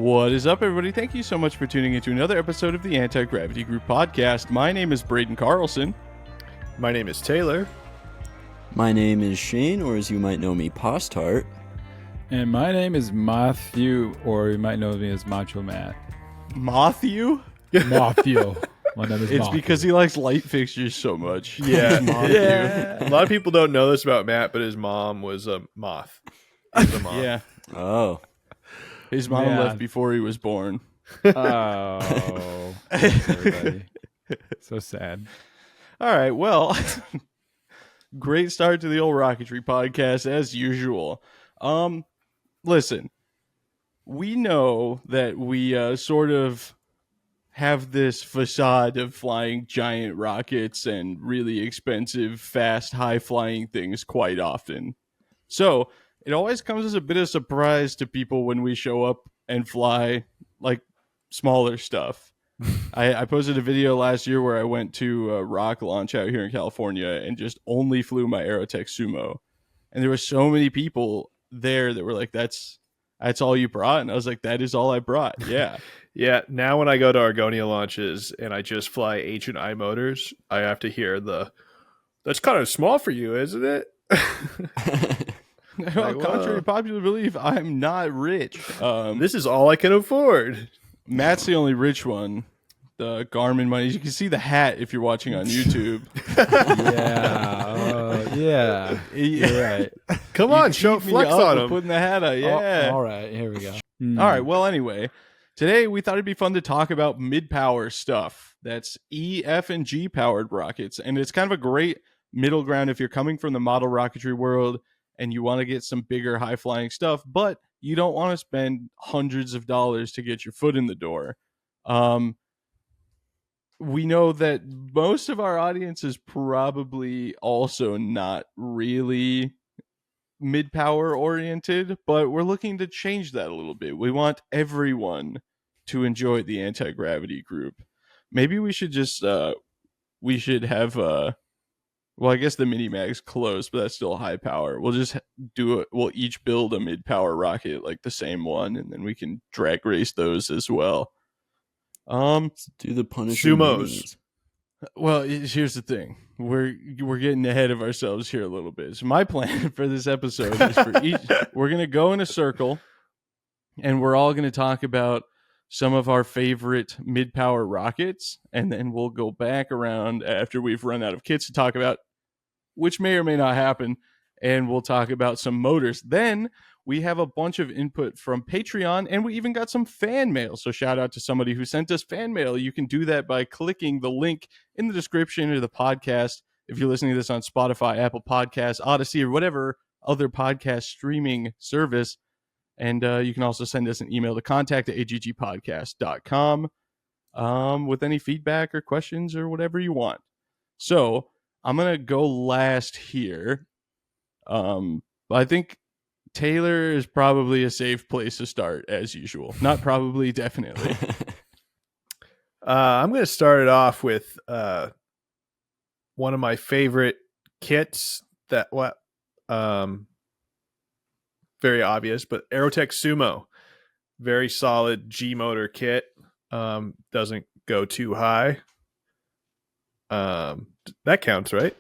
What is up, everybody? Thank you so much for tuning into another episode of the Anti-Gravity Group podcast. My name is Braden Carlson. My name is Taylor. My name is Shane, or as you might know me, Postart. And my name is Matthew, or you might know me as Macho Matt. Matthew? Matthew. My name is It's Matthew. because he likes light fixtures so much. Yeah. Matthew. A lot of people don't know this about Matt, but his mom was a moth. He was a moth. Yeah. Oh. His mom Man. left before he was born. Oh. Everybody. So sad. All right, well, great start to the old Rocketry podcast as usual. Listen, we know that we sort of have this facade of flying giant rockets and really expensive, fast, high-flying things quite often. So it always comes as a bit of surprise to people when we show up and fly like smaller stuff. I posted a video last year where I went to a rock launch out here in California and just only flew my Aerotech Sumo. And there were so many people there that were like, that's all you brought? And I was like, that is all I brought. Yeah. Yeah. Now when I go to Argonia launches and I just fly H&I motors, I have to hear that's kind of small for you, isn't it? Well, contrary to popular belief, I'm not rich. This is all I can afford. Matt's the only rich one. The Garmin money. You can see the hat if you're watching on YouTube. Yeah. You're right. Come on, You show keep me flex up on with him. Putting the hat on. Yeah. All right. Here we go. All right. Well, anyway, today we thought it'd be fun to talk about mid-power stuff. That's E, F, and G powered rockets. And it's kind of a great middle ground if you're coming from the model rocketry world and you want to get some bigger high-flying stuff, but you don't want to spend hundreds of dollars to get your foot in the door. We know that most of our audience is probably also not really mid-power oriented, but we're looking to change that a little bit. We want everyone to enjoy the Anti-Gravity Group. Maybe we should just we should have well, I guess the Mini-Mag's close, but that's still high power. We'll just do it. We'll each build a mid-power rocket, like the same one, and then we can drag race those as well. Do the Punisher Sumos. minis. Well, here's the thing. We're getting ahead of ourselves here a little bit. So my plan for this episode is for each we're going to go in a circle and we're all going to talk about some of our favorite mid-power rockets, and then we'll go back around after we've run out of kits to talk about, which may or may not happen, and we'll talk about some motors. Then we have a bunch of input from Patreon, and we even got some fan mail. So shout out to somebody who sent us fan mail. You can do that by clicking the link in the description of the podcast. If you're listening to this on Spotify, Apple Podcasts, Odyssey, or whatever other podcast streaming service. And you can also send us an email to contact@aggpodcast.com with any feedback or questions or whatever you want. So I'm going to go last here. I think Taylor is probably a safe place to start, as usual. Not probably, definitely. I'm going to start it off with one of my favorite kits that very obvious, but Aerotech Sumo, very solid G motor kit. Doesn't go too high. That counts, right?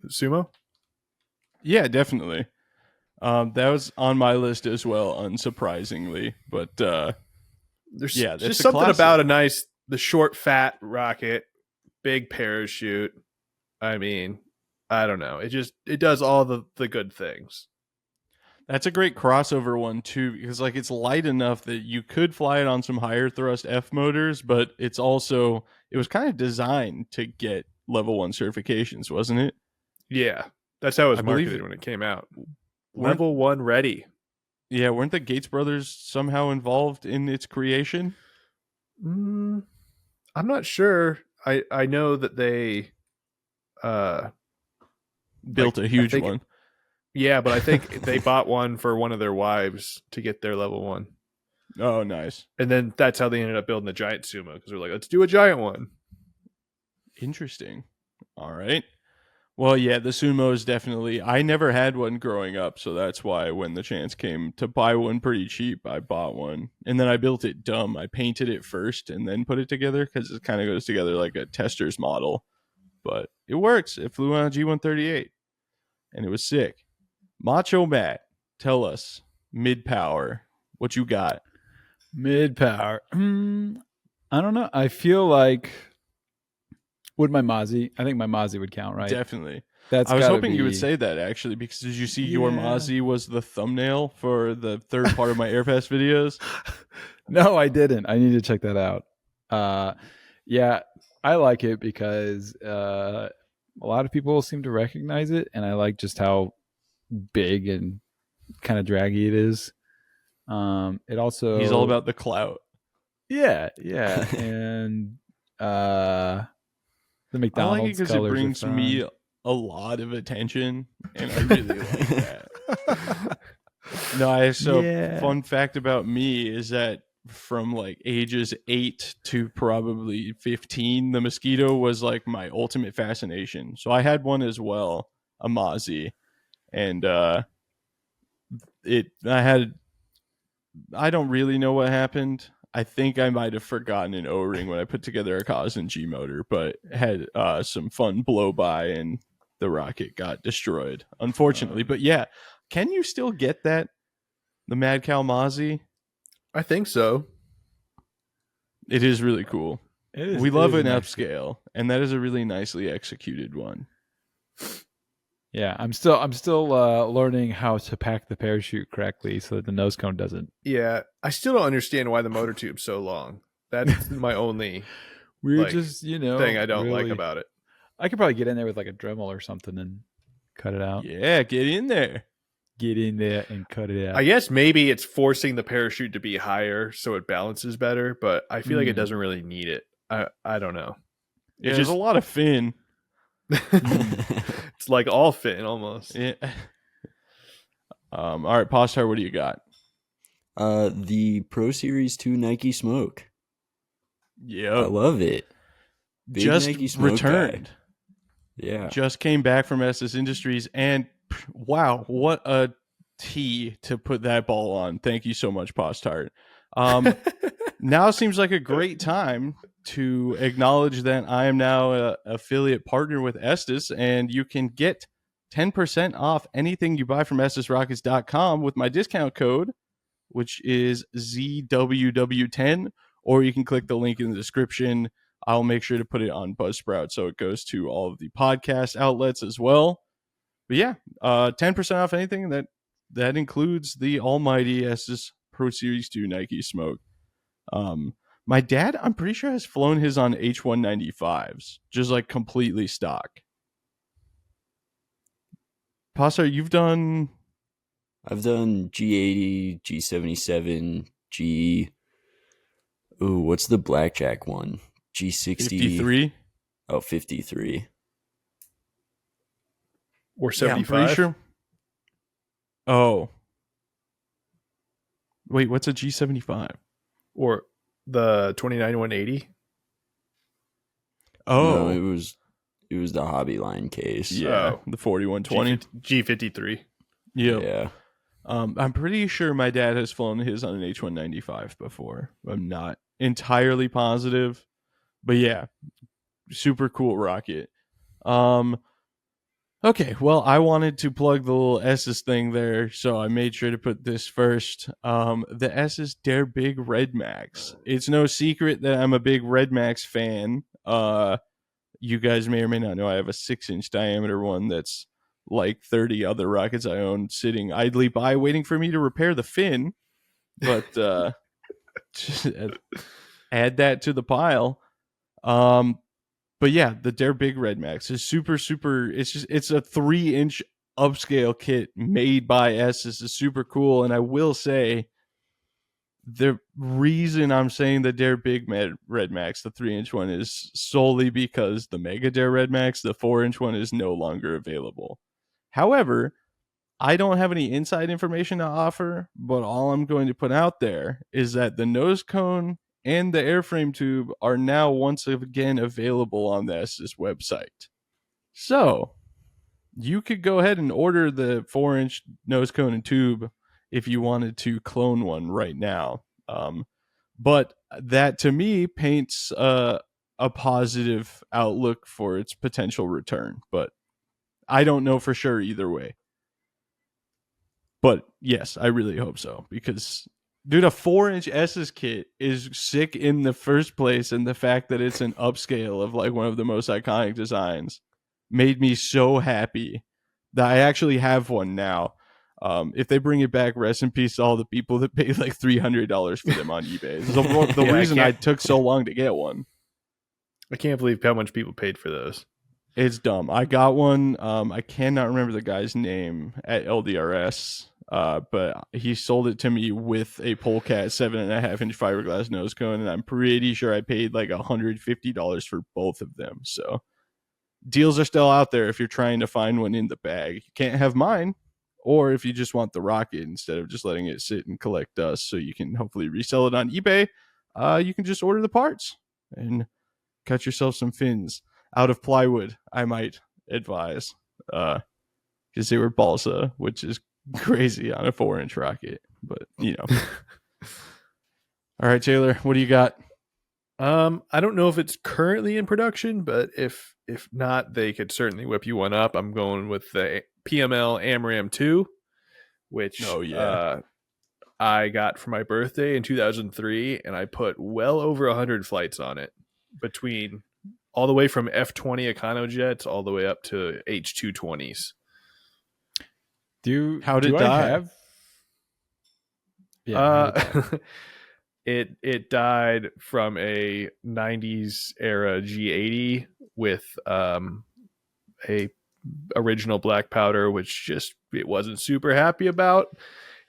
Sumo. Yeah, definitely. That was on my list as well, unsurprisingly. But There's that's just a something classic. about the short, fat rocket, big parachute. I mean, I don't know. It does all the good things. that's a great crossover one too, because like it's light enough that you could fly it on some higher thrust F motors, but it was kind of designed to get level 1 certifications, wasn't it? Yeah, that's how it was I believe marketed it- when it came out. Weren't- Level 1 ready. Yeah, weren't the Gates brothers somehow involved in its creation? I'm not sure. I know that they Built a huge think- one. Yeah, but I think they bought one for one of their wives to get their level 1. Oh, nice. And then that's how they ended up building the giant Sumo, because they're like, let's do a giant one. Interesting. All right. Well, yeah, the Sumo is definitely. I never had one growing up, so that's why when the chance came to buy one pretty cheap, I bought one, and then I built it dumb. I painted it first and then put it together because it kind of goes together like a tester's model. But it works. It flew on a G138, and it was sick. Macho Matt, tell us mid power, what you got? Mid power. I don't know. I feel like would my Mozzie? I think my Mozzie would count, right? Definitely. That's. I was gotta hoping you would be- say that actually, because did you see your Yeah. Mozzie was the thumbnail for the third part of my Airpass videos? No, I didn't. I need to check that out. Yeah, I like it because a lot of people seem to recognize it, and I like just how big and kind of draggy it is. It also He's all about the clout. yeah, and the I McDonald's like it because it colors are brings fun. me a lot of attention, and I really like that. No, so Yeah. fun fact about me is that from like ages 8 to probably 15, the mosquito was like my ultimate fascination. So I had one as well, a Mozzie, and I don't really know what happened. I think I might have forgotten an O-ring when I put together a Cosm G motor, but had some fun blow by and the rocket got destroyed, unfortunately. But yeah, can you still get that? The Mad Cow Mozzie? I think so. It is really cool. It We is- love it an is nice. upscale, and that is a really nicely executed one. Yeah, I'm still learning how to pack the parachute correctly so that the nose cone doesn't. Yeah, I still don't understand why the motor tube's so long. That's my only We're Like, just thing I don't like really- about it. I could probably get in there with like a Dremel or something and cut it out. Yeah, get in there. Get in there and cut it out. I guess maybe it's forcing the parachute to be higher so it balances better, but I feel like it Mm. doesn't really need it. I don't know. Yeah, It there's just- a lot of fin. It's like all fin almost. Yeah. All right, Postar, what do you got? The Pro Series 2 Nike Smoke. I Yeah, love it. Big just Nike Smoke returned. Yeah. Just came back from SS Industries, and wow, what a tee to put that ball on. Thank you so much, Postart. Now seems like a great time to acknowledge that I am now an affiliate partner with Estes, and you can get 10% off anything you buy from EstesRockets.com with my discount code, which is ZWW10, or you can click the link in the description. I'll make sure to put it on Buzzsprout so it goes to all of the podcast outlets as well. But yeah, 10% off anything that includes the almighty Estes Pro Series 2 Nike Smoke. My dad, I'm pretty sure, has flown his on H195s, just like completely stock. Pasta, you've done I've done G80, G77, G. Ooh, what's the blackjack one? G60. 53. Oh, 53. Or Yeah, I'm 75. pretty sure. Oh. Wait, what's a G75? Or the 29180. Oh, No, it was the Hobby Line case. yeah, Oh. the 4120. G53. Yeah. Yeah. I'm pretty sure my dad has flown his on an H195 before. I'm not entirely positive, but yeah, super cool rocket. Okay, well, I wanted to plug the little Esses thing there, so I made sure to put this first. The Esses Dare Big Red Max. It's no secret that I'm a big Red Max fan. You guys may or may not know I have a 6-inch diameter one that's like 30 other rockets I own sitting idly by waiting for me to repair the fin. But just add that to the pile. But yeah, the Dare Big Red Max is super. It's a 3-inch upscale kit made by Esses. Is super cool, and I will say the reason I'm saying the Dare Big Red Max, the 3-inch one, is solely because the Mega Dare Red Max, the 4-inch one, is no longer available. However, I don't have any inside information to offer, but all I'm going to put out there is that the nose cone and the airframe tube are now once again available on the Estes website. So, you could go ahead and order the 4-inch nose cone and tube if you wanted to clone one right now. But that to me paints a positive outlook for its potential return. But I don't know for sure either way. But yes, I really hope so, because dude, a 4-inch Esses kit is sick in the first place, and the fact that it's an upscale of like one of the most iconic designs made me so happy that I actually have one now. If they bring it back, rest in peace to all the people that paid like $300 for them on eBay. This is the Yeah, reason I took so long to get one. I can't believe how much people paid for those. It's dumb. I got one. I cannot remember the guy's name at LDRS, but he sold it to me with a Polecat 7.5-inch fiberglass nose cone, and I'm pretty sure I paid like $150 for both of them. So deals are still out there if you're trying to find one in the bag. You can't have mine, or if you just want the rocket instead of just letting it sit and collect dust so you can hopefully resell it on eBay, you can just order the parts and cut yourself some fins out of plywood, I might advise, because they were balsa, which is crazy on a 4-inch rocket, but you know. All right, Taylor, what do you got? I don't know if it's currently in production, but if not, they could certainly whip you one up. I'm going with the PML AMRAAM 2, which I got for my birthday in 2003, and I put well over 100 flights on it, between all the way from F-20 Econojets all the way up to H-220s. How did it die? It died from a 90s era G80 with a original black powder, which just it wasn't super happy about,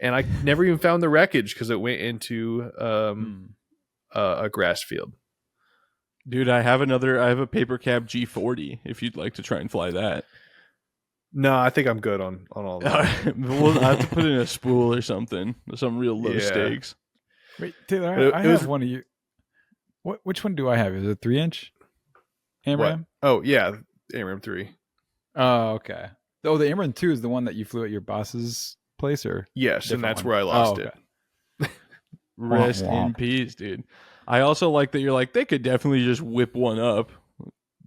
and I never even found the wreckage because it went into a grass field. Dude, I have a paper cab G40 if you'd like to try and fly that. No, I think I'm good on all that. We'll have to put in a spool or something, some real low stakes. Wait, Taylor, I have one of you. Which one do I have? Is it 3-inch AMRAAM? Oh, yeah, AMRAAM 3. Oh, okay. Oh, the AMRAAM 2 is the one that you flew at your boss's place, or? Yes, and that's where I lost it. Rest in peace, dude. I also like that you're like, they could definitely just whip one up.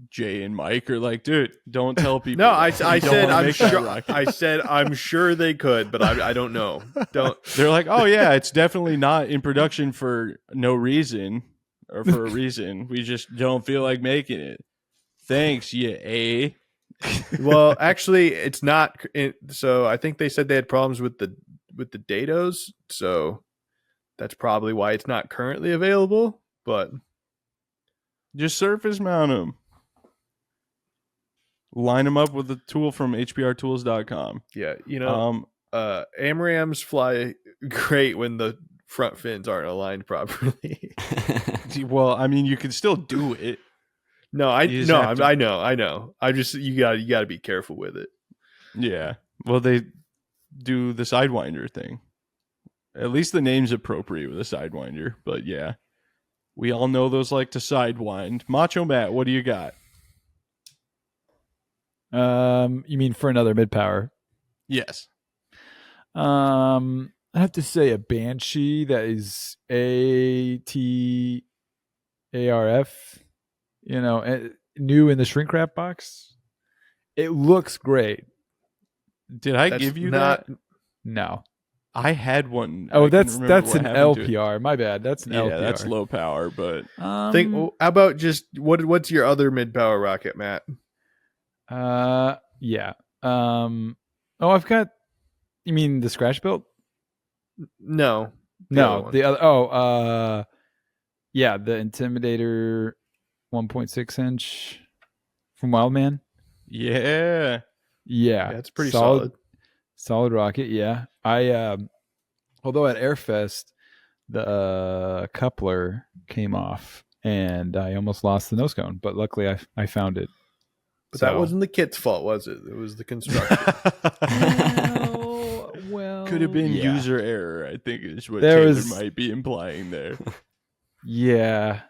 Jay and Mike are like, dude, don't tell people. No, I said I'm sure. I said I'm sure they could, but I don't know. Don't. They're like, oh yeah, it's definitely not in production for no reason or for a reason. We just don't feel like making it. Thanks, yeah. Well, actually, it's not. So I think they said they had problems with the datos. So that's probably why it's not currently available. But just surface mount them. Line them up with the tool from hprtools.com. Yeah, AMRAAMs fly great when the front fins aren't aligned properly. Well, I mean, you can still do it. I know. I just you got to be careful with it. Yeah. Well, they do the Sidewinder thing. At least the name's appropriate with a Sidewinder, but yeah. We all know those like to sidewind. Macho Matt, what do you got? You mean for another mid-power? Yes. I have to say a Banshee that is ATARF, new in the shrink wrap box. It looks great. Did I give you that? No. I had one. Oh, that's an LPR. My bad. That's an LPR. Yeah, that's low power, but how about just what's your other mid-power rocket, Matt? Yeah. I've got. You mean the scratch built? No. The other. Yeah, the Intimidator 1.6 inch from Wildman. Yeah. It's pretty solid. Solid rocket. Yeah. Although at Airfest the coupler came off and I almost lost the nose cone, but luckily I found it. But that wasn't the kit's fault, was it? It was the construction. Well, could have been user error, I think is what Taylor might be implying there. Yeah.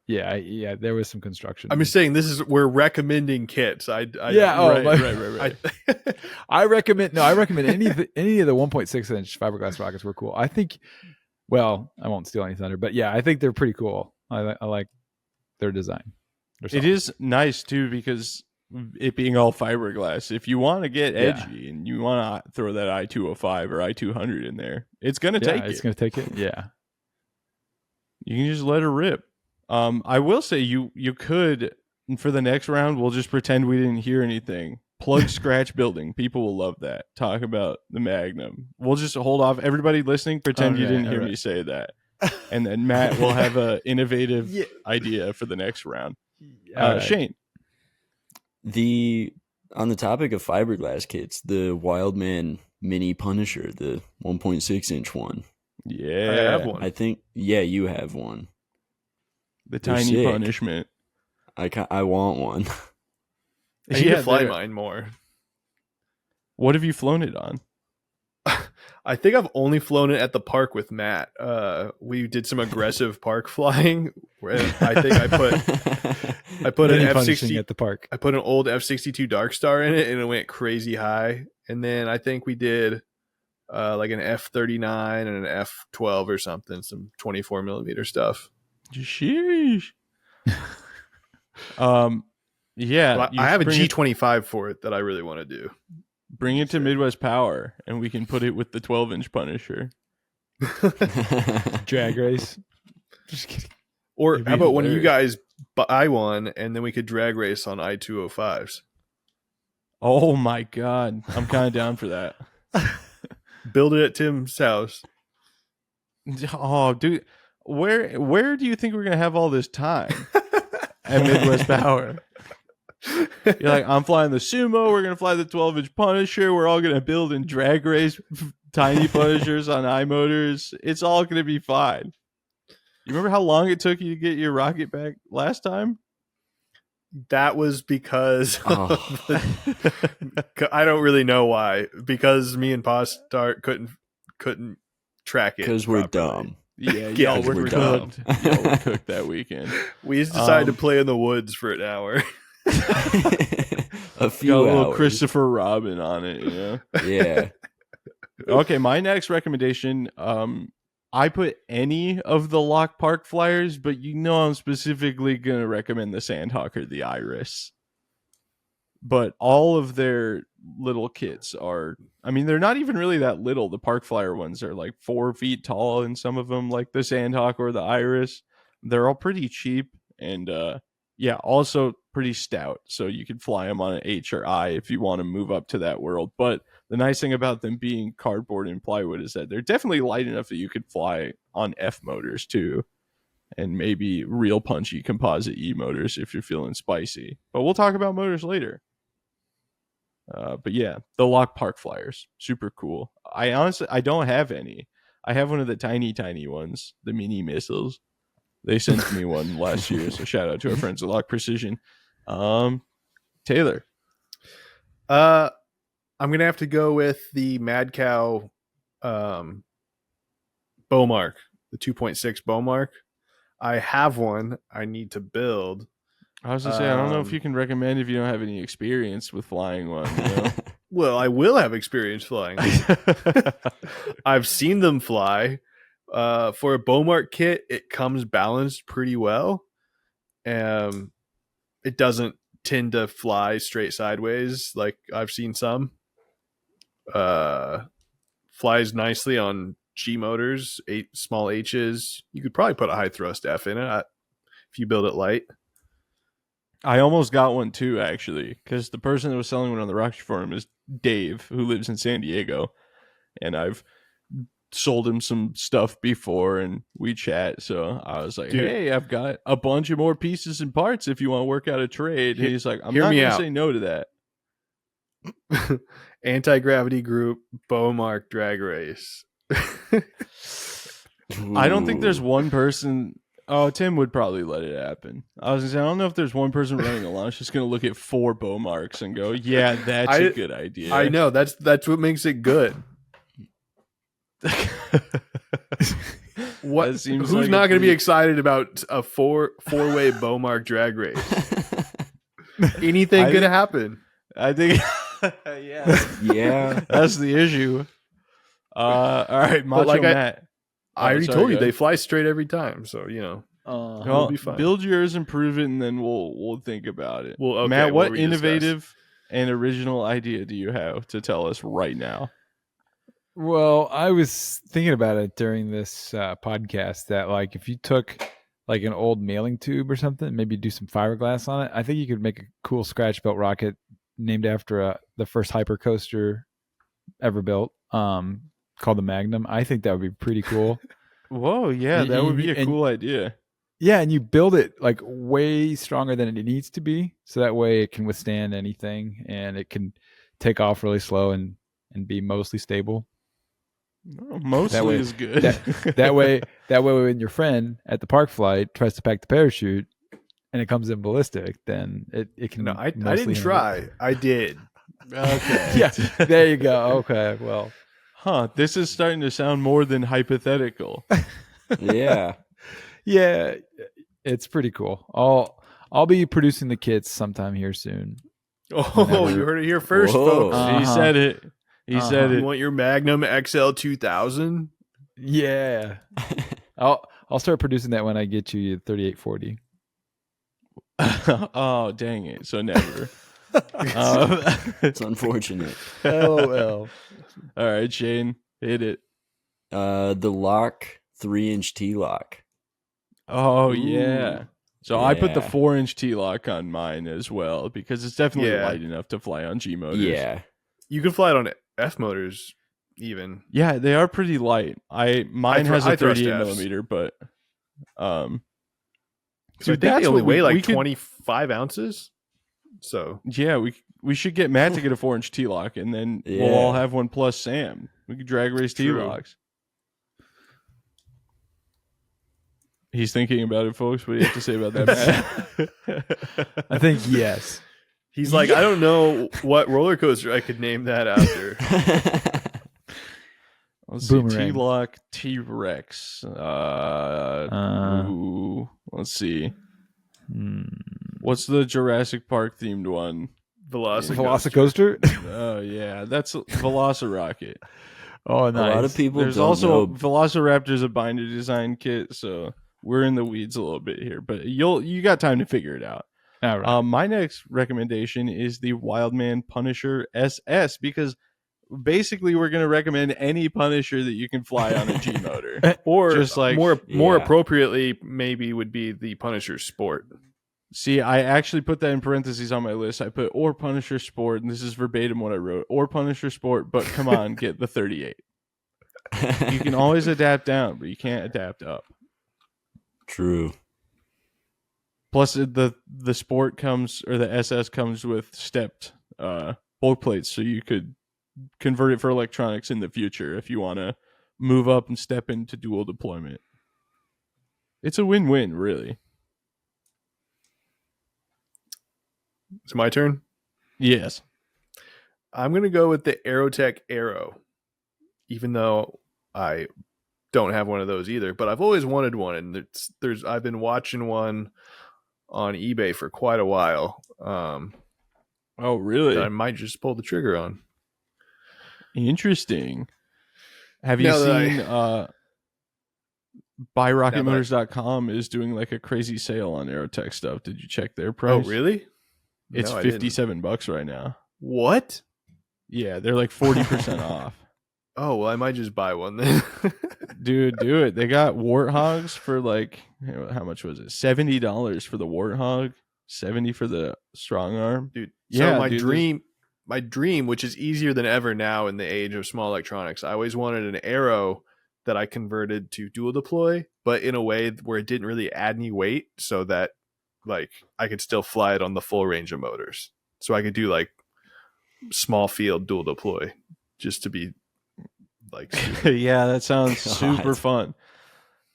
yeah, there was some construction. I'm just saying we're recommending kits. Right. Right. I recommend any of the 1.6 inch fiberglass rockets were cool. I think. Well, I won't steal any thunder, but yeah, I think they're pretty cool. I like their design. It is nice too because it being all fiberglass. If you want to get edgy and you want to throw that I-205 or I-200 in there, it's gonna take it. It's gonna take it. Yeah, you can just let it rip. I will say you could for the next round. We'll just pretend we didn't hear anything. Plug scratch building. People will love that. Talk about the Magnum. We'll just hold off. Everybody listening, pretend you didn't hear me say that. And then Matt will have an innovative idea for the next round. Right. Shane. On the topic of fiberglass kits, the Wildman Mini Punisher, the 1.6 inch one. Yeah. I have one. I think, you have one. The tiny punishment. I want one. I need to fly mine more. What have you flown it on? I think I've only flown it at the park with Matt. We did some aggressive park flying. Where I think I put an F-60 at the park. I put an old F-62 Dark Star in it, and it went crazy high. And then I think we did like an F-39 and an F-12 or something, some 24 millimeter stuff. Sheesh. Yeah, well, I have a G25 for it that I really want to do. Bring it to Midwest Power, and we can put it with the 12-inch Punisher. Drag race. Just kidding. Or how about when you guys buy one, and then we could drag race on I-205s? Oh my God, I'm kind of down for that. Build it at Tim's house. Oh, dude, where do you think we're gonna have all this time at Midwest Power? You're like, I'm flying the Sumo. We're gonna fly the 12-inch Punisher. We're all gonna build and drag race tiny Punishers on iMotors. It's all gonna be fine. You remember how long it took you to get your rocket back last time? That was because I don't really know why. Because me and Postart couldn't track it because we're dumb. Yeah, y'all were cooked. Y'all were cooked that weekend. We just decided to play in the woods for an hour. A few got a little hours. Christopher Robin on it, you know? Yeah. Okay, my next recommendation, I put any of the Lock Park flyers, but I'm specifically going to recommend the Sandhawk or the Iris. But all of their little kits are, they're not even really that little. The Park Flyer ones are like 4 feet tall, and some of them, like the Sandhawk or the Iris, they're all pretty cheap and, also pretty stout. So you can fly them on an H or I if you want to move up to that world. But the nice thing about them being cardboard and plywood is that they're definitely light enough that you could fly on F motors too. And maybe real punchy composite E motors if you're feeling spicy. But we'll talk about motors later. But yeah, the Lock Park flyers, super cool. I don't have any. I have one of the tiny ones, the mini missiles. They sent me one last year, so shout out to our friends at Lock Precision. Taylor. I'm gonna have to go with the Mad Cow Bowmark, the 2.6 Bowmark. I have one I need to build. I was gonna say, I don't know if you can recommend if you don't have any experience with flying one. You know? Well, I will have experience flying. I've seen them fly. For a Bowmark kit, it comes balanced pretty well. It doesn't tend to fly straight sideways like I've seen some. Flies nicely on G motors, 8 small H's. You could probably put a high thrust F in it if you build it light. I almost got one too, actually, because the person that was selling one on the Rocketry Forum is Dave, who lives in San Diego, and I've sold him some stuff before and we chat. So I was like, dude, hey, I've got a bunch of more pieces and parts if you want to work out a trade. And he's like, I'm not going to say no to that. Anti-gravity group Bowmark drag race. I don't think there's one person. Oh, Tim would probably let it happen. I was going to say, I don't know if there's one person running a launch just going to look at 4 Bowmarks and go, yeah, that's a good idea. I know. That's what makes it good. What? That seems Who's like not a going to be pretty- excited about a four-way Beaumark drag race? Anything I could think- happen. I think, yeah, Yeah. that's the issue. All right, Macho like Matt. I already sorry, told you go they ahead. fly straight every time. So Well, be fine. build yours and prove it, and then we'll think about it. Well, okay, Matt, what what we discussed. innovative and original idea do you have to tell us right now? Well, I was thinking about it during this podcast that like if you took like an old mailing tube or something, maybe do some fiberglass on it, I think you could make a cool scratch built rocket named after the first hypercoaster ever built, called the Magnum. I think that would be pretty cool. Whoa, yeah, Y- that would y- be a and- cool idea. Yeah, and you build it like way stronger than it needs to be, so that way it can withstand anything and it can take off really slow and be mostly stable. Oh, mostly way- is good. That way when your friend at the park flight tries to pack the parachute and it comes in ballistic, then it can. No, I mostly didn't handle it. try. I did. Okay. Yeah, there you go. Okay, well, Huh. This is starting to sound more than hypothetical. Yeah. yeah, it's pretty cool. I'll be producing the kits sometime here soon. Oh, Whenever- you heard it here first, Whoa. folks. Uh-huh. He said it. He said You it. want your Magnum XL 2000? Yeah, I'll start producing that when I get you 3840. Oh, dang it. So never. It's unfortunate. LOL. All right, Shane, hit it. The lock 3-inch T-lock. Oh, Ooh. yeah. So I put the Yeah. 4-inch T-lock on mine as well because it's definitely Yeah. light enough to fly on G motors. Yeah. You can fly it on F motors, even. Yeah, they are pretty light. Mine has a high thrust 38 Fs. millimeter, but So I dude, think they only what weigh like we could- 25 ounces. So Yeah, we should get Matt to get a 4-inch T-lock, and then we'll Yeah. all have one plus Sam. We could drag race True. T-locks. He's thinking about it, folks. What do you have to say about that, Matt? I think yes. he's like, I don't know what roller coaster I could name that after. Let's see, Boomerang. T-lock T-Rex. Ooh, let's see. What's the Jurassic Park themed one? Velocicoaster. Velocicoaster. Oh yeah, that's Velociraptor. Oh, A nice. lot of people There's don't also know. Velociraptor's a binder design kit, so we're in the weeds a little bit here, but you got time to figure it out. All right. My next recommendation is the Wildman Punisher SS because basically we're going to recommend any Punisher that you can fly on a G motor. Or Just like- more yeah. appropriately, maybe would be the Punisher Sport. See, I actually put that in parentheses on my list. I put or Punisher Sport, and this is verbatim what I wrote. Or Punisher Sport, but come on, get the 38. You can always adapt down, but you can't adapt up. True. Plus, the Sport comes, or the SS comes with stepped bulk plates, so you could convert it for electronics in the future if you want to move up and step into dual deployment. It's a win-win, really. It's my turn. Yes. I'm going to go with the Aerotech Aero, even though I don't have one of those either. But I've always wanted one, and I've been watching one on eBay for quite a while. Oh, really? That I might just pull the trigger on. Interesting. Have you Now that seen BuyRocketMotors.com is doing like a crazy sale on Aerotech stuff. Did you check their price? Oh, really? It's No, I didn't. $57 right now. What? Yeah, they're like 40% off. Oh, well, I might just buy one then. Dude, do it. They got Warthogs for like, how much was it? $70 for the Warthog, $70 for the Strong Arm. Dude, Yeah, so my dude, dream, which is easier than ever now in the age of small electronics, I always wanted an Aero that I converted to dual deploy, but in a way where it didn't really add any weight, so that like I could still fly it on the full range of motors. So I could do like small field dual deploy just to be like stupid. Yeah, that sounds God. super fun.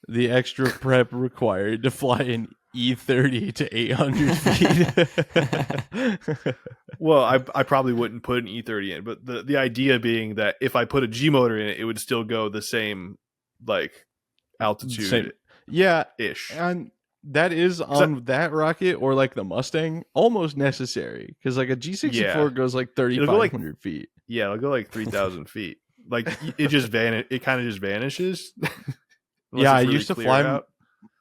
The extra prep required to fly an E30 to 800 feet. Well, I probably wouldn't put an E30 in, but the idea being that if I put a G motor in it, it would still go the same like altitude Yeah, ish. and that is on that rocket or like the Mustang almost necessary because like a G64 Yeah. goes like It'll go, like, 3,500 feet. Yeah, it'll go like 3,000 feet. Like it just it kind of just vanishes. Unless Yeah, I it's really used to clear fly out.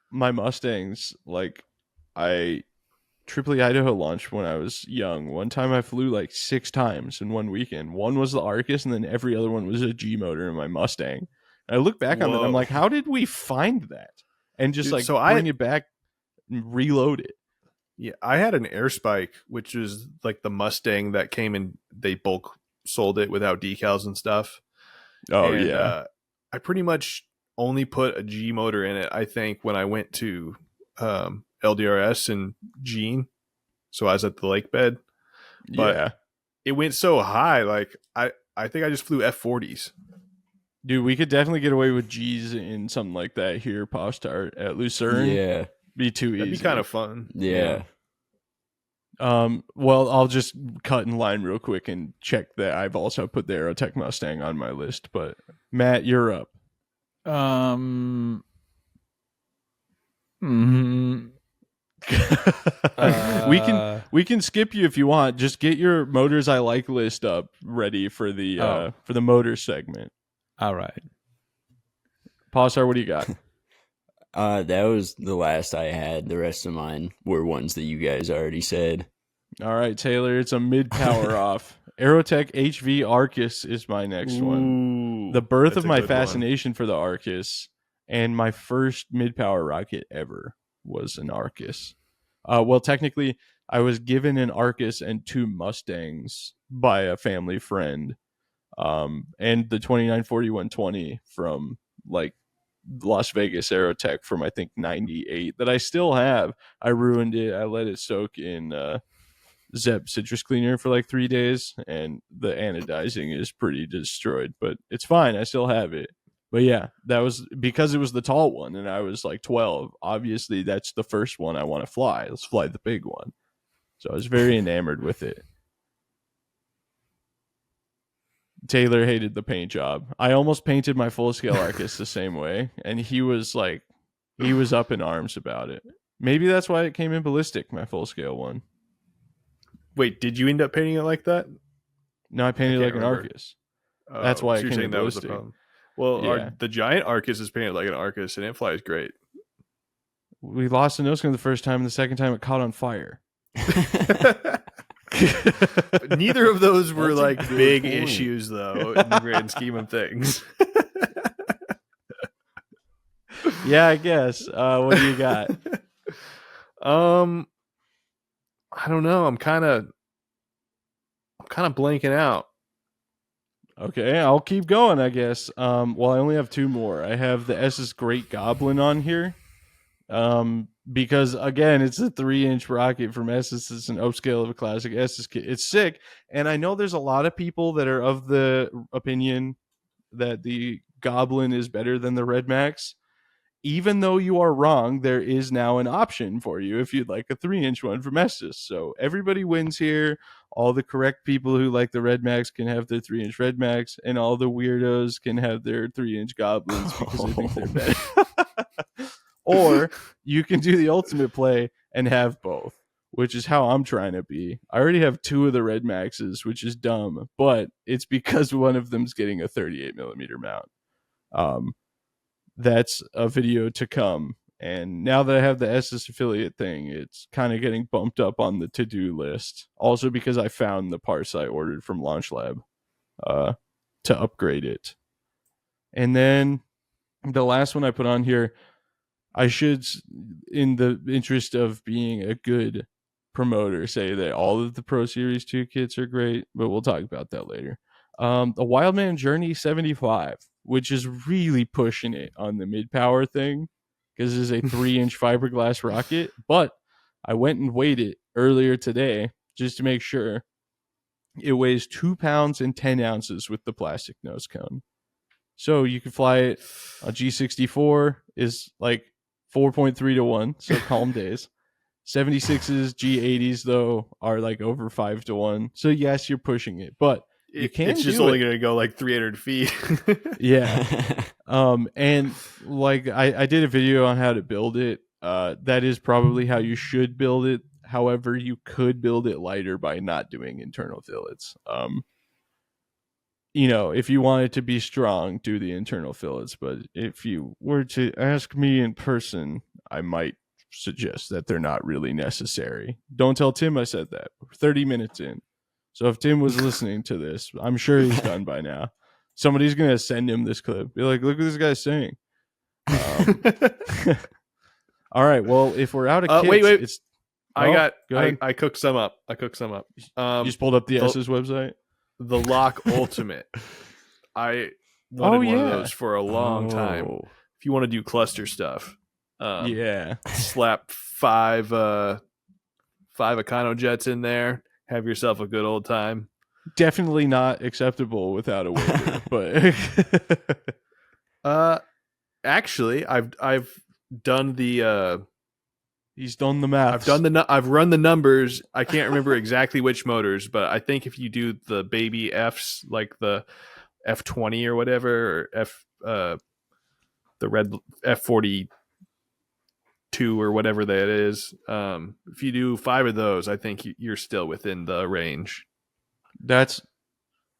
my Mustangs. Like I Tripoli Idaho launched when I was young. One time I flew like 6 times in one weekend. One was the Arcus, and then every other one was a G motor in my Mustang. And I look back on it, I'm Whoa. like, how did we find that? And just Dude, like so bring it back and reload it. Yeah, I had an Air Spike, which is like the Mustang that came in. They bulk sold it without decals and stuff. Oh And, yeah. I pretty much only put a G motor in it, I think, when I went to LDRS in Jean. So I was at the lake bed. But Yeah. it went so high, like I think I just flew F40s. Dude, we could definitely get away with G's in something like that here, Postart at Lucerne. Yeah. Be too easy. That'd be kind of fun. Yeah. Well, I'll just cut in line real quick and check that I've also put the Aerotech Mustang on my list. But Matt, you're up. We can skip you if you want. Just get your motors I like list up ready for the motor segment. All right. Postart, what do you got? That was the last I had. The rest of mine were ones that you guys already said. All right, Taylor, it's a mid power off. Aerotech HV Arcus is my next one. The birth of my fascination for the Arcus and my first mid power rocket ever was an Arcus. Well, technically, I was given an Arcus and 2 Mustangs by a family friend, and the 2940-120 from like Las Vegas Aerotech from I think 98 that I still have. I ruined it. I let it soak in Zep citrus cleaner for like 3 days, and the anodizing is pretty destroyed, but it's fine. I still have it. But yeah, that was because it was the tall one, and I was like 12. Obviously, that's the first one I want to fly. Let's fly the big one. So I was very enamored with it. Taylor hated the paint job. I almost painted my full scale Arcus the same way, and he was up in arms about it. Maybe that's why it came in ballistic, my full scale one. Wait, did you end up painting it like that? No, I painted like an Arcus. That's why so it came in ballistic. Well, Yeah. the giant Arcus is painted like an Arcus, and it flies great. We lost the nose cone the first time, and the second time it caught on fire. Neither of those were That's a like good big point. issues, though, in the grand scheme of things. Yeah, I guess. What do you got? I don't know. I'm kind of blanking out. Okay, I'll keep going, I guess. Well, I only have 2 more. I have the Estes Great Goblin on here. Because again, it's a 3-inch rocket from Estes. It's an upscale of a classic Estes kit. It's sick, and I know there's a lot of people that are of the opinion that the Goblin is better than the Red Max. Even though you are wrong, there is now an option for you if you'd like a 3-inch one from Estes. So everybody wins here. All the correct people who like the Red Max can have their 3-inch Red Max, and all the weirdos can have their 3-inch Goblins because they think they're better. Or you can do the ultimate play and have both, which is how I'm trying to be. I already have 2 of the Red Maxes, which is dumb, but it's because one of them's getting a 38 millimeter mount. That's a video to come. And now that I have the Estes affiliate thing, it's kind of getting bumped up on the to-do list. Also because I found the parts I ordered from Launch Lab to upgrade it. And then the last one I put on here, I should, in the interest of being a good promoter, say that all of the Pro Series 2 kits are great, but we'll talk about that later. The Wildman Journey 75, which is really pushing it on the mid-power thing, because it is a 3-inch fiberglass rocket, but I went and weighed it earlier today just to make sure. It weighs 2 pounds and 10 ounces with the plastic nose cone. So you can fly it. A G64 is like 4.3 to 1, so calm days. 76s, G80s, though, are like over 5 to 1. So yes, you're pushing it, but it's just do only it. going to go like 300 feet. Yeah. And like I did a video on how to build it. That is probably how you should build it. However, you could build it lighter by not doing internal fillets. If you want it to be strong, do the internal fillets. But if you were to ask me in person, I might suggest that they're not really necessary. Don't tell Tim I said that. We're 30 minutes in. So if Tim was listening to this, I'm sure he's done by now. Somebody's going to send him this clip. Be like, look what this guy's saying. All right. Well, if we're out of kits, wait. it's... I go ahead. I cooked some up. You just pulled up the S's website? The Lock Ultimate. I wanted one of those for a long time. Oh. If you want to do cluster stuff, Yeah. slap five Econo jets in there. Have yourself a good old time. Definitely not acceptable without a waiver, but Actually, I've done the he's done the math. I've run the numbers. I can't remember exactly which motors, but I think if you do the baby Fs, like the F20 or whatever, or the red F42 or whatever that is, if you do 5 of those, I think you're still within the range. That's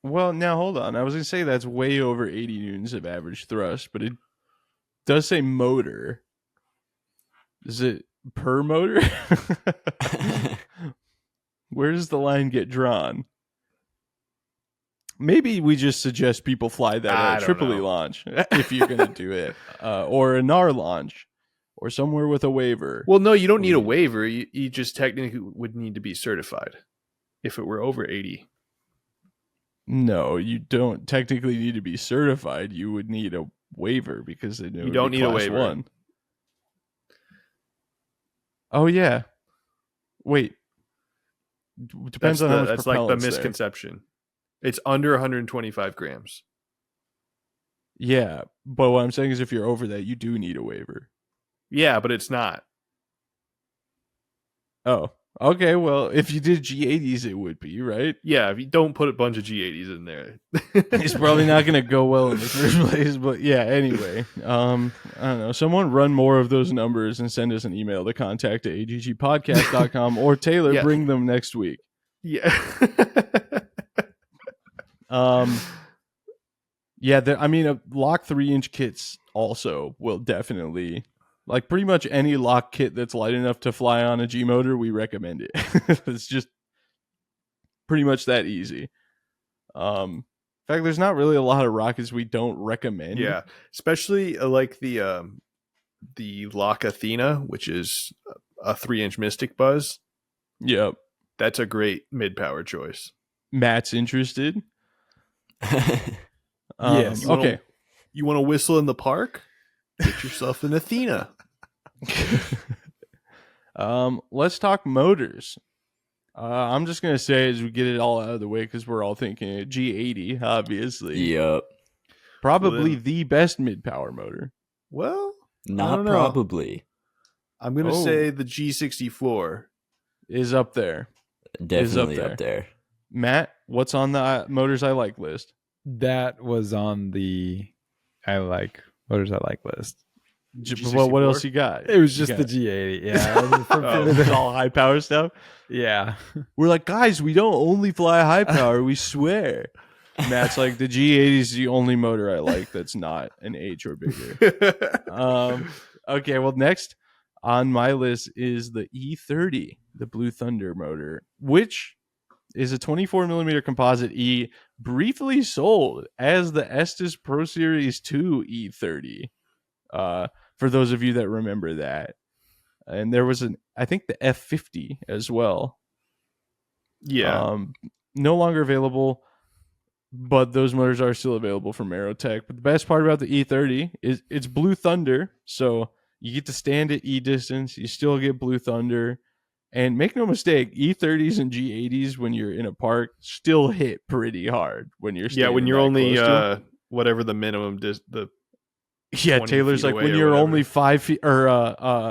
now hold on. I was gonna say that's way over 80 newtons of average thrust, but it does say motor. Is it per motor? Where does the line get drawn? Maybe we just suggest people fly that at Tripoli launch if you're gonna do it, or a NAR launch, or somewhere with a waiver. Well, no, you don't need a waiver. You just technically would need to be certified if it were over 80. No, you don't technically need to be certified. You would need a waiver because you don't need a waiver. 1. Oh yeah. Wait. Depends on how much that's like the propellant's misconception. It's under 125 grams. Yeah, but what I'm saying is if you're over that, you do need a waiver. Yeah, but it's not. Oh, okay. Well, if you did G80s, it would be, right? Yeah, if you don't put a bunch of G80s in there. It's probably not going to go well in the first place. But yeah, anyway. I don't know. Someone run more of those numbers and send us an email to contact@aggpodcast.com or Taylor, Yeah. bring them next week. Yeah. Yeah, lock 3-inch kits also will definitely, like pretty much any lock kit that's light enough to fly on a G motor, we recommend it. It's just pretty much that easy. In fact, there's not really a lot of rockets we don't recommend. Yeah, especially like the Lock Athena, which is a 3-inch Mystic Buzz. Yep. That's a great mid-power choice. Matt's interested. Yes. Okay. You want to whistle in the park? Get yourself an Athena. Let's talk motors. I'm just gonna say as we get it all out of the way because we're all thinking a G80, obviously. Yep. Probably the best mid-power motor. Well, I Not don't know. probably. I'm going to Oh. say the G64. Is up there. Definitely there. up there. Matt, what's on the motors I like list? That was on the motors I like list. Well, what else you got? It was just You the got- G80. Yeah. Oh, it's all high power stuff. Yeah. We're like, guys, we don't only fly high power, we swear. Matt's like, the G80 is the only motor I like that's not an H or bigger. Okay, well, next on my list is the E30, the Blue Thunder motor, which is a 24 millimeter composite E, briefly sold as the Estes Pro Series 2 E30. For those of you that remember that, and there was I think the F50 as well. Yeah. No longer available, but those motors are still available from Aerotech. But the best part about the E30 is it's Blue Thunder, so you get to stand at E distance. You still get Blue Thunder. And make no mistake, E30s and G80s when you're in a park still hit pretty hard when you're Yeah, when standing you're that only close to 'em. whatever the minimum the Yeah, 20 Taylor's feet like away when or you're whatever. only 5 feet or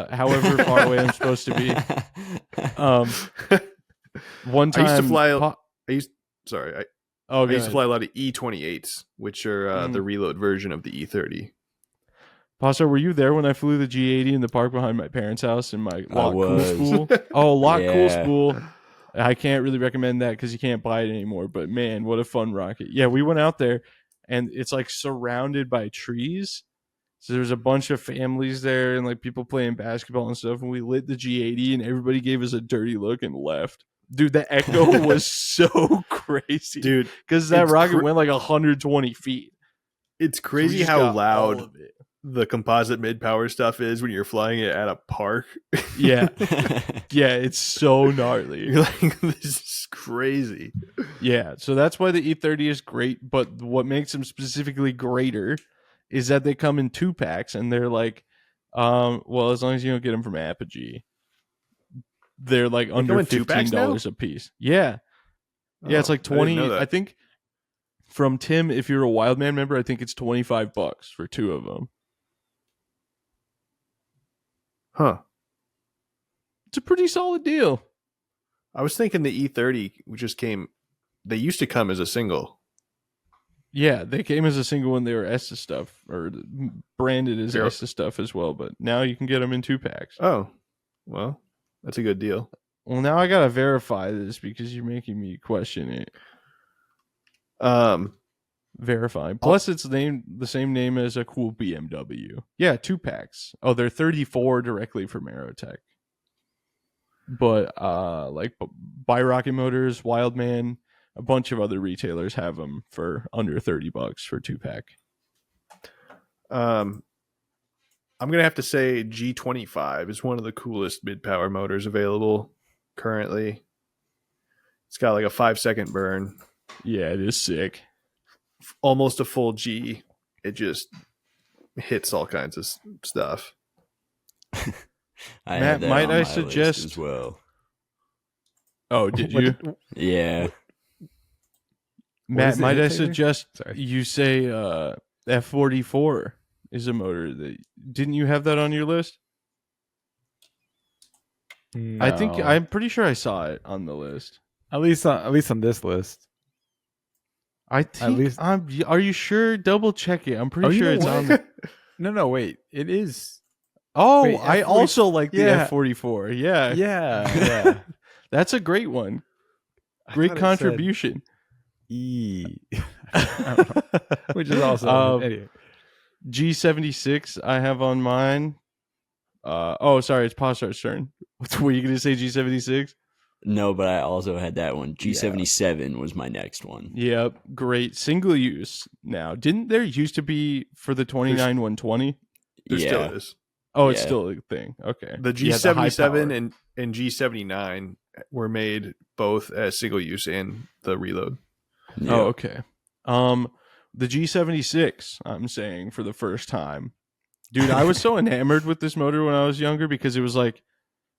however far away I'm supposed to be. One I time used to fly. po- I used. Sorry, Oh, I used to fly a lot of E28s, which are the reload version of the E30. Pastor, were you there when I flew the G80 in the park behind my parents' house in my Lot Cool was. Spool? Oh, Lot Cool Yeah. Spool. I can't really recommend that because you can't buy it anymore. But man, what a fun rocket! Yeah, we went out there, and it's like surrounded by trees. So there's a bunch of families there and like people playing basketball and stuff. And we lit the G80, and everybody gave us a dirty look and left. Dude, the echo was so crazy, Dude, because that it's rocket went like 120 feet. it's So we crazy just how got all loud of it. the composite mid-power stuff is when you're flying it at a park. Yeah, yeah, it's so gnarly. You're like, this is crazy. Yeah, so that's why the E30 is great. But what makes them specifically greater is that they come in 2-packs, and they're like, well, as long as you don't get them from Apogee, they're like come under in 2-packs now? $15 a piece. Yeah, yeah, it's Oh, like I didn't 20. know that. I think from Tim, if you're a Wildman member, I think it's $25 for 2 of them. Huh. It's a pretty solid deal. I was thinking the E30 just came. They used to come as a single. Yeah, they came as a single when they were ESTA stuff, or branded as Sure. ESTA stuff as well. But now you can get them in 2-packs. Oh, well, that's a good deal. Well, now I gotta verify this because you're making me question it. Verifying. Plus, it's named the same name as a cool BMW. Yeah, 2-packs. Oh, they're 34 directly from Aerotech. But like Buy Rocket Motors, Wildman, a bunch of other retailers have them for under $30 for 2-pack. I'm gonna have to say G25 is one of the coolest mid-power motors available currently. It's got like a 5-second burn, Yeah, it is sick. almost a full G. It just hits all kinds of stuff. I Matt, had that might on I my list suggest- as well? Oh, did you? Yeah. Matt, is it, might I Taylor? suggest Sorry. you say F44 is a motor that didn't you have that on your list? I think No. I'm pretty sure I saw it on the list. at least on this list. I think least- are you sure? Double check it. I'm pretty Oh, you sure know it's what? on the, No, wait. It is. Oh, Wait, I F40 also like the yeah. F44. Yeah. Yeah. That's a great one. I Great thought it said contribution. E. Which is also anyway. G76 I have on mine. Oh, sorry, it's Postar's turn. Were you going to say G76? No, but I also had that one. G77 was my next one. Yep, great. Single use now. Didn't there used to be for the 29120? There yeah. still is. Oh, it's Yeah. still a thing. Okay. The You had the high G77 power. and G79 were made both as single use and the reload. Yeah. Oh, okay. The G76, I'm saying for the first time. Dude, I was so enamored with this motor when I was younger because it was like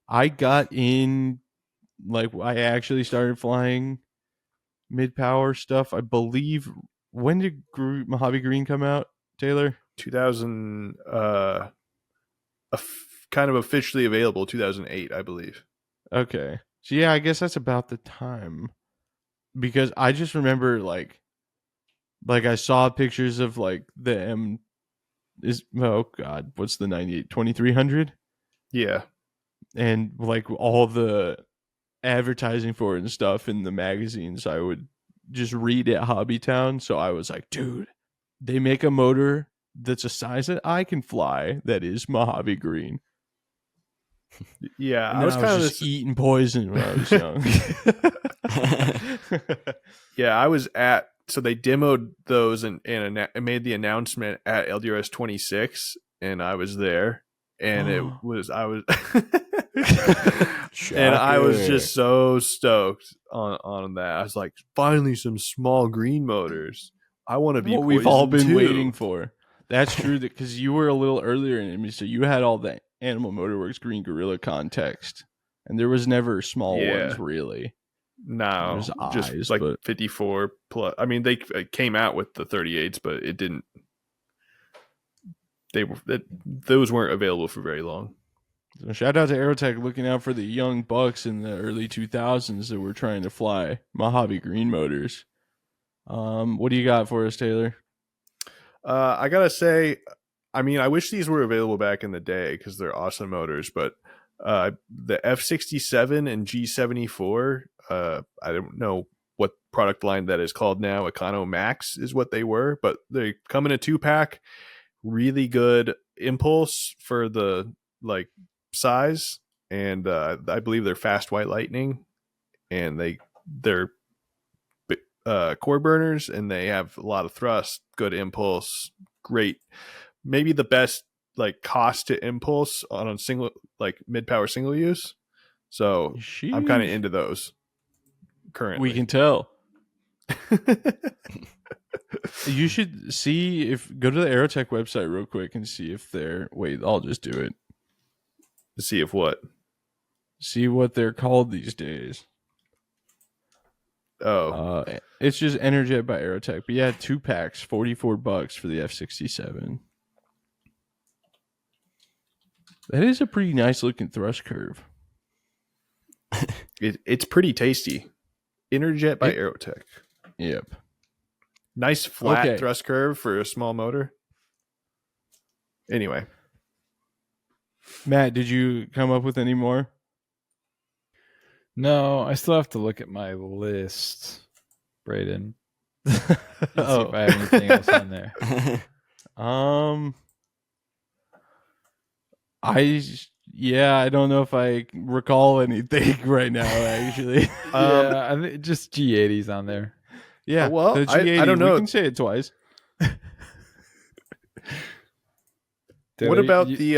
I got in like I actually started flying mid-power stuff. I believe when did Mojave Green come out, Taylor? 2000 kind of officially available 2008, I believe. Okay. So yeah, I guess that's about the time. Because I just remember like I saw pictures of like the what's the 98 2300 Yeah. and like all the advertising for it and stuff in the magazines I would just read at Hobbytown. So I was like, dude, they make a motor that's a size that I can fly that is Mojave Green. Yeah, And I then was kind of just eating poison when I was young. Yeah, I was at, so they demoed those and made the announcement at LDRS 26, and I was there, and I was and I was Shocker. just so stoked on that. I was like, finally some small green motors. I want to be what we've all Poison been too. waiting for. That's true, because you were a little earlier in me, so you had all the Animal Motorworks Green Gorilla context, and there was never small Yeah. ones really. No, There's just eyes, like but- 54 plus. I mean, they came out with the 38s, but it didn't. Those weren't available for very long. So shout out to Aerotech looking out for the young bucks in the early 2000s that were trying to fly Mojave Green motors. What do you got for us, Taylor? I gotta say, I mean, I wish these were available back in the day because they're awesome motors. But the F67 and G74, I don't know what product line that is called now. Econo Max is what they were, but they come in a 2-pack. Really good impulse for the like size, and I believe they're fast white lightning, and they're core burners, and they have a lot of thrust, good impulse, great, maybe the best like cost to impulse on a single like mid power single use. So I'm kind of into those currently. We can tell. You should go to the Aerotech website real quick and see if wait, I'll just do it. To see if what? See what they're called these days. Oh. It's just Enerjet by Aerotech. But yeah, 2 packs, $44 for the F67. That is a pretty nice looking thrust curve. It's pretty tasty. Enerjet by Aerotech. Yep. Nice flat thrust curve for a small motor. Anyway. Matt, did you come up with any more? No, I still have to look at my list, Braden. See if I have anything else on there. I don't know if I recall anything right now, actually. I think just G80's on there. Yeah, well, the G80, I don't know. We can say it twice. What about the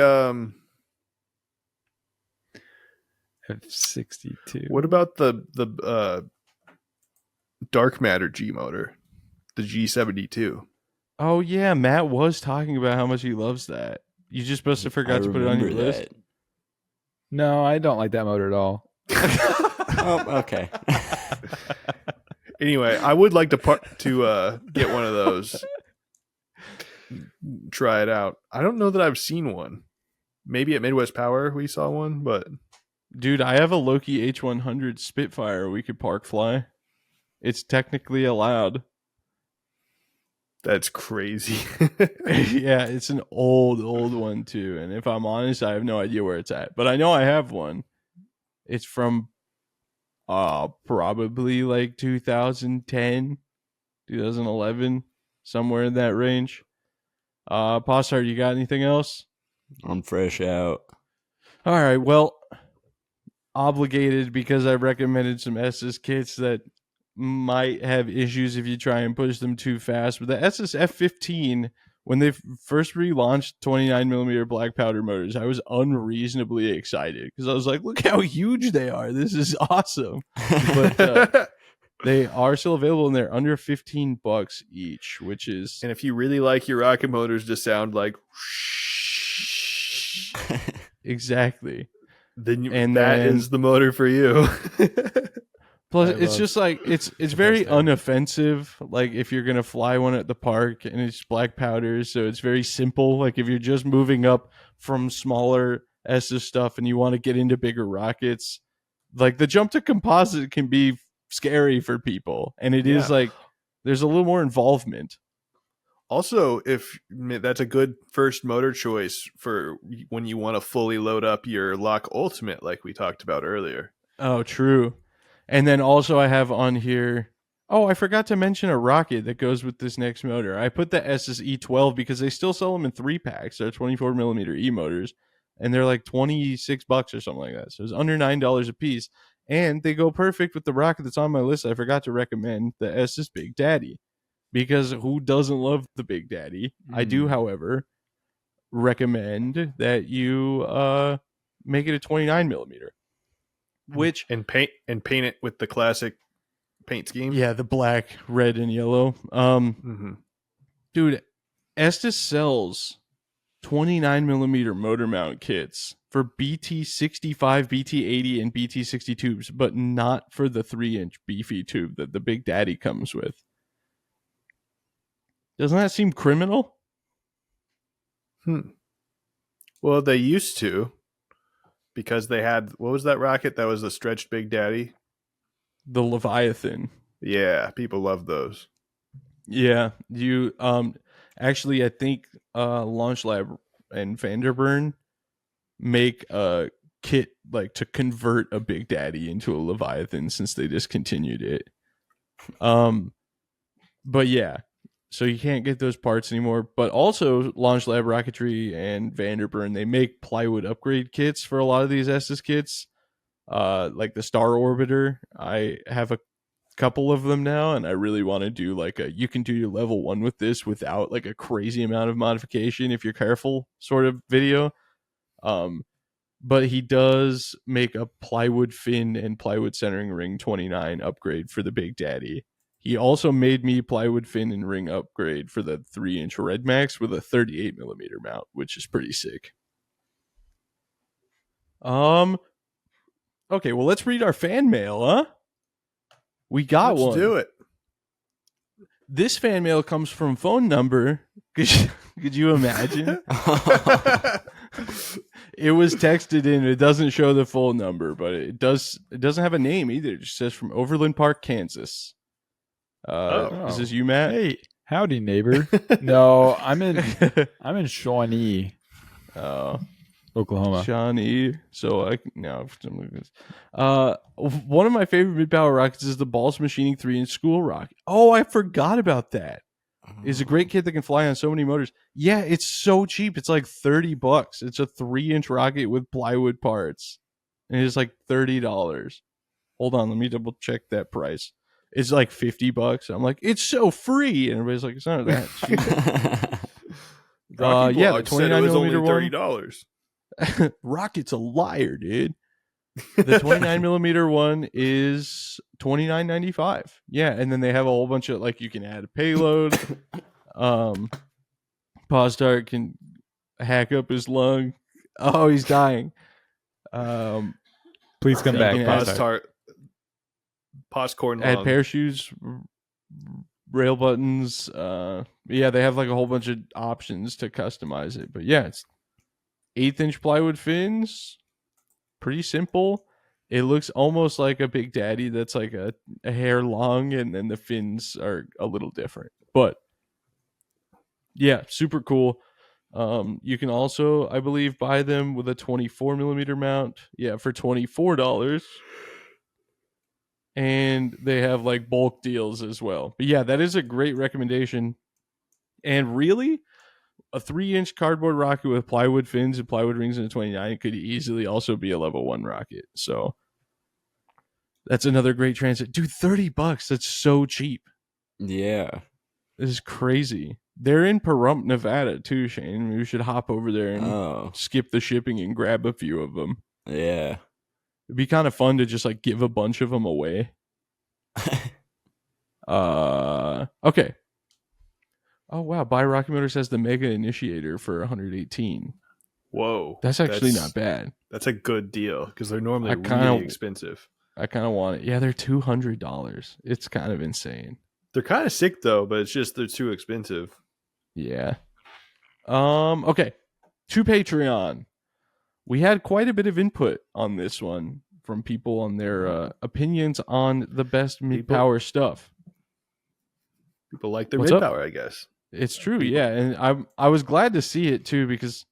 F62? What about the dark matter G motor, the G72? Oh yeah, Matt was talking about how much he loves that. You just must have forgot to put it on your list. No, I don't like that motor at all. Oh, okay. Anyway, I would like to get one of those. Try it out. I don't know that I've seen one. Maybe at Midwest Power we saw one, but dude, I have a Loki H100 Spitfire we could park fly. It's technically allowed. That's crazy. Yeah, it's an old one too. And if I'm honest, I have no idea where it's at. But I know I have one. It's from probably like 2010, 2011, somewhere in that range. Postard, you got anything else? I'm fresh out. All right, well, obligated because I recommended some Estes kits that might have issues if you try and push them too fast. But the Estes F15, when they first relaunched 29mm black powder motors, I was unreasonably excited because I was like, look how huge they are. This is awesome. But they are still available and they're under $15 each, which is... And if you really like your rocket motors to sound like... Exactly. Then that is the motor for you. Plus, it's just like it's very unoffensive. Like if you're gonna fly one at the park, and it's black powder, so it's very simple. Like if you're just moving up from smaller Estes stuff and you want to get into bigger rockets, like the jump to composite can be scary for people, and it is like there's a little more involvement. Also, if that's a good first motor choice for when you want to fully load up your Lock Ultimate, like we talked about earlier. Oh, true. And then also I have on here, I forgot to mention a rocket that goes with this next motor. I put the Estes E12 because they still sell them in 3-packs. They're 24mm E motors, and they're like $26 or something like that. So it's under $9 a piece, and they go perfect with the rocket that's on my list. I forgot to recommend the Estes Big Daddy, because who doesn't love the Big Daddy? I do, however, recommend that you make it a 29mm. Which and paint it with the classic paint scheme. Yeah, the black, red, and yellow. Dude, Estes sells 29mm motor mount kits for BT65, BT80, and BT62s, but not for the 3-inch beefy tube that the Big Daddy comes with. Doesn't that seem criminal? Well, they used to. Because they had, what was that rocket that was the stretched Big Daddy? The Leviathan. Yeah, people love those. Yeah, you actually I think Launch Lab and Vanderburn make a kit like to convert a Big Daddy into a Leviathan since they discontinued it. But yeah, so you can't get those parts anymore. But also Launch Lab Rocketry and Vanderburn, they make plywood upgrade kits for a lot of these Estes kits. Like the Star Orbiter, I have a couple of them now, and I really want to do like you can do your level 1 with this without like a crazy amount of modification if you're careful sort of video. But he does make a plywood fin and plywood centering ring 29 upgrade for the Big Daddy. He also made me plywood fin and ring upgrade for the 3-inch Red Max with a 38 millimeter mount, which is pretty sick. Okay, well, let's read our fan mail, huh? We got one. Let's do it. This fan mail comes from phone number. Could you imagine? It was texted in. It doesn't show the full number, but it doesn't have a name either. It just says from Overland Park, Kansas. Is this you, Matt? Hey, howdy, neighbor. No, I'm in Shawnee, Oklahoma. Shawnee. So one of my favorite mid-power rockets is the Balls Machining 3-inch school rocket. Oh, I forgot about that. It's a great kit that can fly on so many motors. Yeah, it's so cheap. It's like $30. It's a 3-inch rocket with plywood parts, and it's like $30. Hold on, let me double check that price. It's like $50. I'm like, it's so free, and everybody's like, it's not that cheap. Yeah, the 29 millimeter one. $30. Rocket's a liar, dude. The 29 millimeter one is $29.95. Yeah, and then they have a whole bunch of like you can add a payload. Postart can hack up his lung. Oh, he's dying. Please come back, Postart. Postcorn Add lung. parachutes, rail buttons. Yeah, they have like a whole bunch of options to customize it. But yeah, it's 1/8-inch plywood fins. Pretty simple. It looks almost like a Big Daddy that's like a hair long, and then the fins are a little different. But yeah, super cool. You can also, I believe, buy them with a 24 millimeter mount. Yeah, for $24. And they have like bulk deals as well. But yeah, that is a great recommendation. And really, a 3-inch cardboard rocket with plywood fins and plywood rings in a 29 could easily also be a level 1 rocket. So that's another great transit. Dude, $30. That's so cheap. Yeah. This is crazy. They're in Pahrump, Nevada too, Shane. We should hop over there and skip the shipping and grab a few of them. Yeah. It'd be kind of fun to just like give a bunch of them away. Okay. Oh wow, Buy Rocket Motors has the Mega Initiator for 118. Whoa, that's actually not bad. That's a good deal because they're normally really expensive. I kind of want it. Yeah, they're $200. It's kind of insane. They're kind of sick though, but it's just they're too expensive. Yeah. Okay. To Patreon. We had quite a bit of input on this one from people on their opinions on the best mid-power stuff. People like their mid-power, I guess. It's true, yeah. And I was glad to see it too, because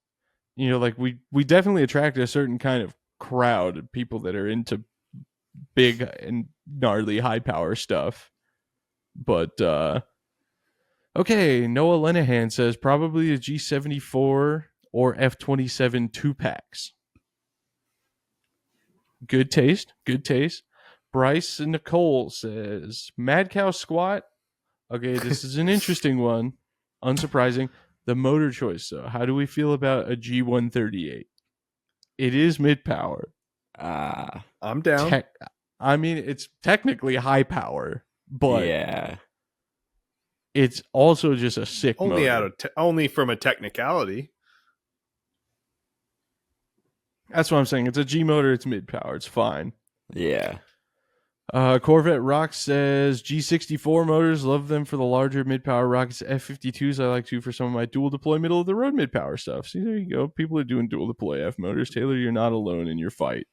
you know, like we definitely attract a certain kind of crowd of people that are into big and gnarly high power stuff. But okay, Noah Lenahan says probably a G74 or F27 2-packs. Good taste. Bryce Nicole says Mad Cow Squat. Okay, this is an interesting one. Unsurprising. The motor choice, though. How do we feel about a G138? It is mid-power. I'm down. I mean, it's technically high power, but yeah, it's also just a sick motor. Only from a technicality. That's what I'm saying. It's a G motor. It's mid-power. It's fine. Yeah. Corvette Rock says G64 motors, love them for the larger mid-power rockets. F52s I like too for some of my dual deploy middle of the road mid-power stuff. See, there you go. People are doing dual deploy F motors. Taylor, you're not alone in your fight.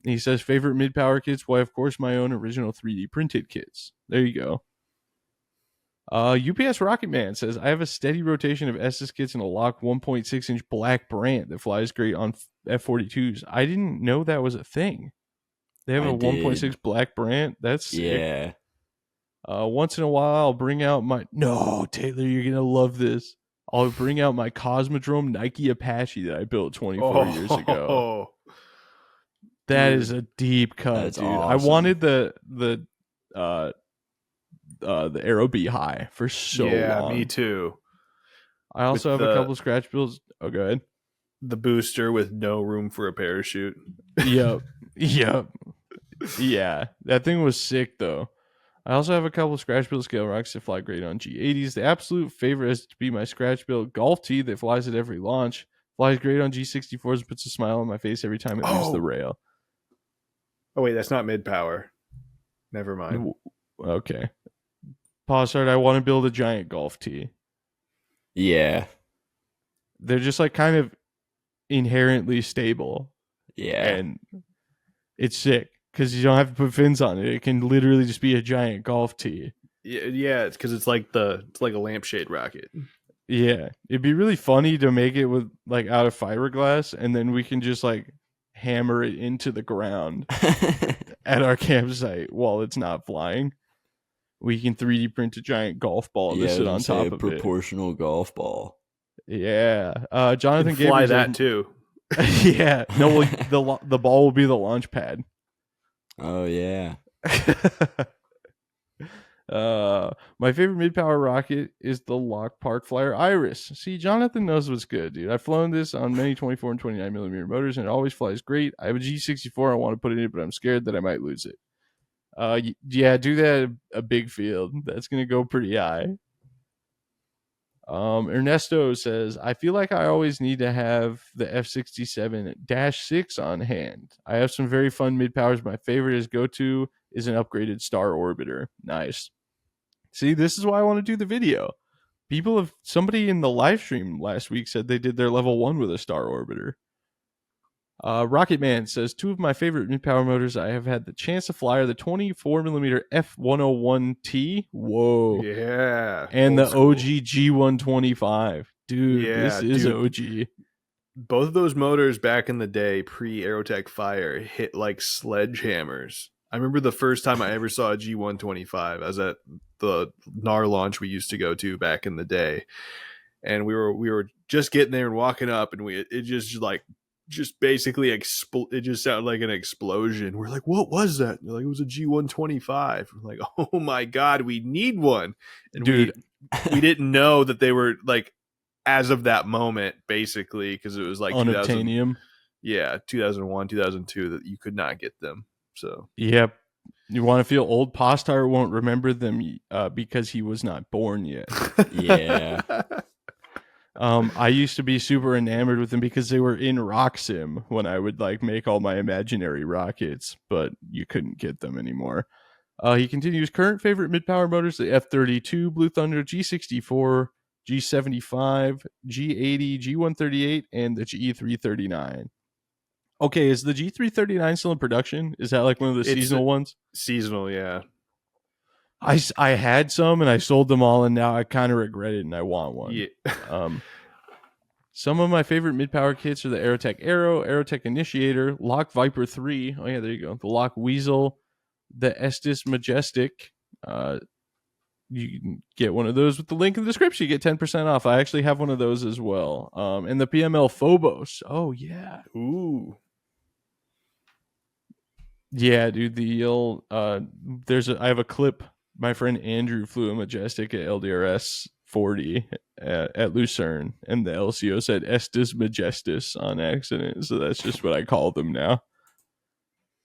He says favorite mid-power kits. Why, of course, my own original 3D printed kits. There you go. UPS Rocket Man says, I have a steady rotation of Estes kits and a lock 1.6 inch black Brant that flies great on F-42s. I didn't know that was a thing. They have a 1.6 black Brant. That's sick. Yeah. Once in a while, I'll bring out my... No, Taylor, you're going to love this. I'll bring out my Cosmodrome Nike Apache that I built 24 years ago. That is a deep cut, That's dude. awesome. I wanted the Aero B high for so long. Yeah, me too. I also have a couple of scratch builds. Oh, go ahead. The booster with no room for a parachute. Yep. Yeah, that thing was sick though. I also have a couple of scratch build scale rocks that fly great on G80s. The absolute favorite is to be my scratch build Golf Tee that flies at every launch. Flies great on G64s and puts a smile on my face every time it leaves the rail. Oh wait, that's not mid power. Never mind. Okay. Pause start. I want to build a giant Golf Tee. Yeah. They're just like kind of inherently stable. Yeah. And it's sick because you don't have to put fins on it. It can literally just be a giant Golf Tee. Yeah, it's because it's like a lampshade rocket. Yeah, it'd be really funny to make it with like out of fiberglass, and then we can just like hammer it into the ground at our campsite while it's not flying. We can 3D print a giant golf ball to sit on top of it. Proportional golf ball. Yeah, Jonathan fly Gabriel that too. Yeah, no, the ball will be the launch pad. Oh yeah. My favorite mid-power rocket is the Lock Park Flyer Iris. See, Jonathan knows what's good, dude. I've flown this on many 24 and 29 millimeter motors, and it always flies great. I have a G64 I want to put in it, but I'm scared that I might lose it. Yeah, do that at a big field. That's gonna go pretty high. Ernesto says, I feel like I always need to have the F67-6 on hand. I have some very fun mid-powers. My favorite is go-to is an upgraded Star Orbiter. Nice. See, this is why I want to do the video. Somebody in the live stream last week said they did their level 1 with a Star Orbiter. Rocket Man says, 2 of my favorite mid-power motors I have had the chance to fly are the 24mm F101T. Whoa. Yeah. And the OG G125. Dude, this is OG. Both of those motors back in the day, pre-Aerotech Fire, hit like sledgehammers. I remember the first time I ever saw a G125. I was at the NAR launch we used to go to back in the day. And we were just getting there and walking up, and it just basically it just sounded like an explosion. We're like, what was that? Like, it was a G125. We're like, oh my god, we need one. And dude, we didn't know that they were like, as of that moment, basically, because it was like unobtainium. 2001, 2002, that you could not get them. So yep. You want to feel old? Postar won't remember them because he was not born yet. Yeah. I used to be super enamored with them because they were in Rock Sim when I would like make all my imaginary rockets, but you couldn't get them anymore. He continues, current favorite mid-power motors, the F-32, Blue Thunder, G64, G75, G80, G138, and the G339. Okay, is the G339 still in production? Is that like one of the seasonal ones? Seasonal, yeah. I had some and I sold them all, and now I kind of regret it and I want one. Yeah. Some of my favorite mid-power kits are the Aerotech Arrow, Aerotech Initiator, Lock Viper 3. Oh yeah, there you go. The Lock Weasel, the Estes Majestic. You can get one of those with the link in the description. You get 10% off. I actually have one of those as well. And the PML Phobos. Oh yeah. Ooh. Yeah, dude. I have a clip. My friend Andrew flew a Majestic at LDRS 40 at Lucerne, and the LCO said Estes Majestus on accident, so that's just what I call them now.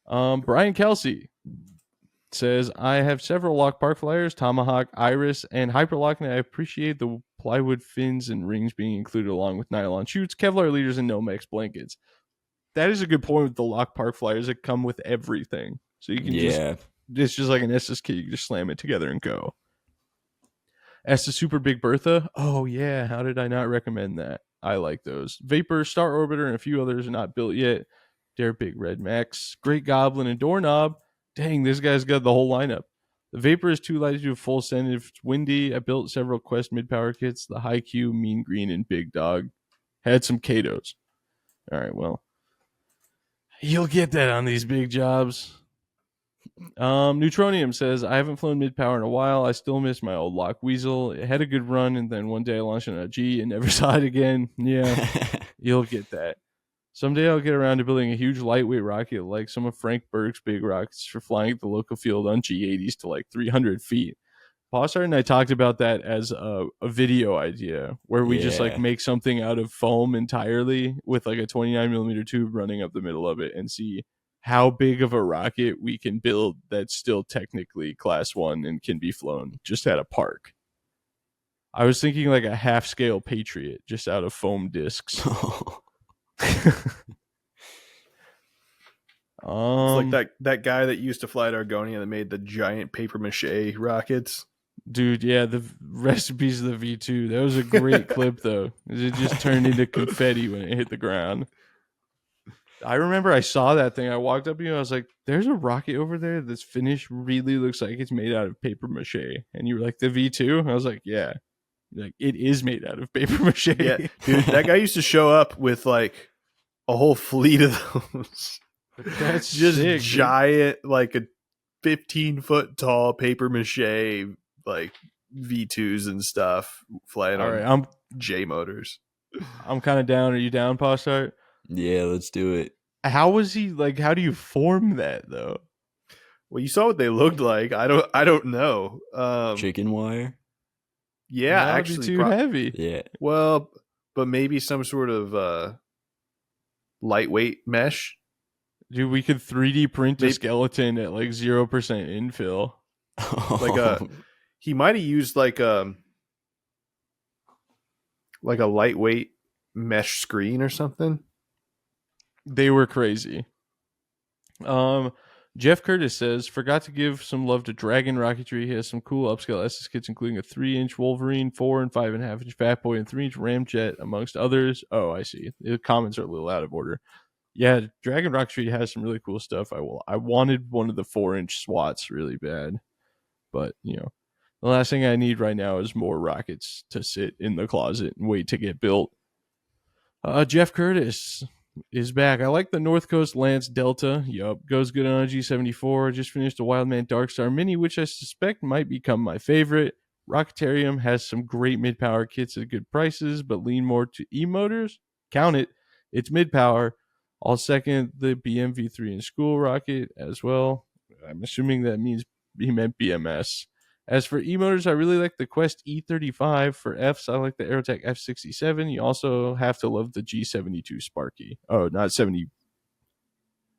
Brian Kelsey says, I have several Lock Park Flyers, Tomahawk, Iris, and Hyperlock, and I appreciate the plywood fins and rings being included along with nylon chutes, Kevlar leaders, and Nomex blankets. That is a good point with the Lock Park Flyers that come with everything. So you can it's just like an Estes kit. You can just slam it together and go. Estes Super Big Bertha. Oh, yeah. How did I not recommend that? I like those. Vapor, Star Orbiter, and a few others are not built yet. They're Big Red Max, Great Goblin, and Doorknob. Dang, this guy's got the whole lineup. The Vapor is too light to do a full send if it's windy. I built several Quest mid-power kits. The High Q, Mean Green, and Big Dog. Had some Katos. All right, well. You'll get that on these big jobs. Neutronium says, I haven't flown mid-power in a while. I still miss my old Lock Weasel. It had a good run, and then one day I launched on a G and never saw it again. Yeah, you'll get that. Someday I'll get around to building a huge lightweight rocket like some of Frank Burke's big rockets for flying at the local field on G80s to like 300 feet. Possart and I talked about that as a video idea where we just like make something out of foam entirely with like a 29mm tube running up the middle of it and see how big of a rocket we can build that's still technically class 1 and can be flown just at a park. I was thinking like a half-scale Patriot just out of foam discs. It's like that guy that used to fly at Argonia that made the giant paper mache rockets. Dude, yeah, the recipes of the V2. That was a great clip, though. It just turned into confetti when it hit the ground. I remember I saw that thing. I walked up to you and I was like, there's a rocket over there that's finished. Really looks like it's made out of paper mache. And you were like, the V2? I was like, yeah. Like, it is made out of paper mache. Yeah, dude, that guy used to show up with like a whole fleet of those. That's just sick, giant, dude. Like a 15-foot tall paper mache, like V2s and stuff flying on J motors. I'm kind of down. Are you down, Possart? Yeah, let's do it. How was he like? How do you form that though? Well, you saw what they looked like. I don't know. Chicken wire. Yeah, that'd actually, be too heavy. Yeah. Well, but maybe some sort of lightweight mesh. Dude, we could 3D print a skeleton at like 0% infill. Like he might have used like a lightweight mesh screen or something. They were crazy. Jeff Curtis says, forgot to give some love to Dragon Rocketry. He has some cool upscale SS kits, including a 3-inch Wolverine, 4 and 5.5-inch Fat Boy, and 3-inch Ramjet, amongst others. Oh, I see. The comments are a little out of order. Yeah, Dragon Rocketry has some really cool stuff. I wanted one of the 4-inch SWATs really bad. But, you know, the last thing I need right now is more rockets to sit in the closet and wait to get built. Jeff Curtis is back. I like the North Coast Lance Delta. Yup, goes good on a G74. Just finished a Wildman Darkstar Mini, which I suspect might become my favorite. Rocketarium has some great mid-power kits at good prices, but lean more to E-motors. Count it. It's mid-power. I'll second the BMV3 in school rocket as well. I'm assuming that means he meant BMS. As for E-motors, I really like the Quest E35. For Fs, I like the Aerotech F67. You also have to love the G72 Sparky. Oh, not 70.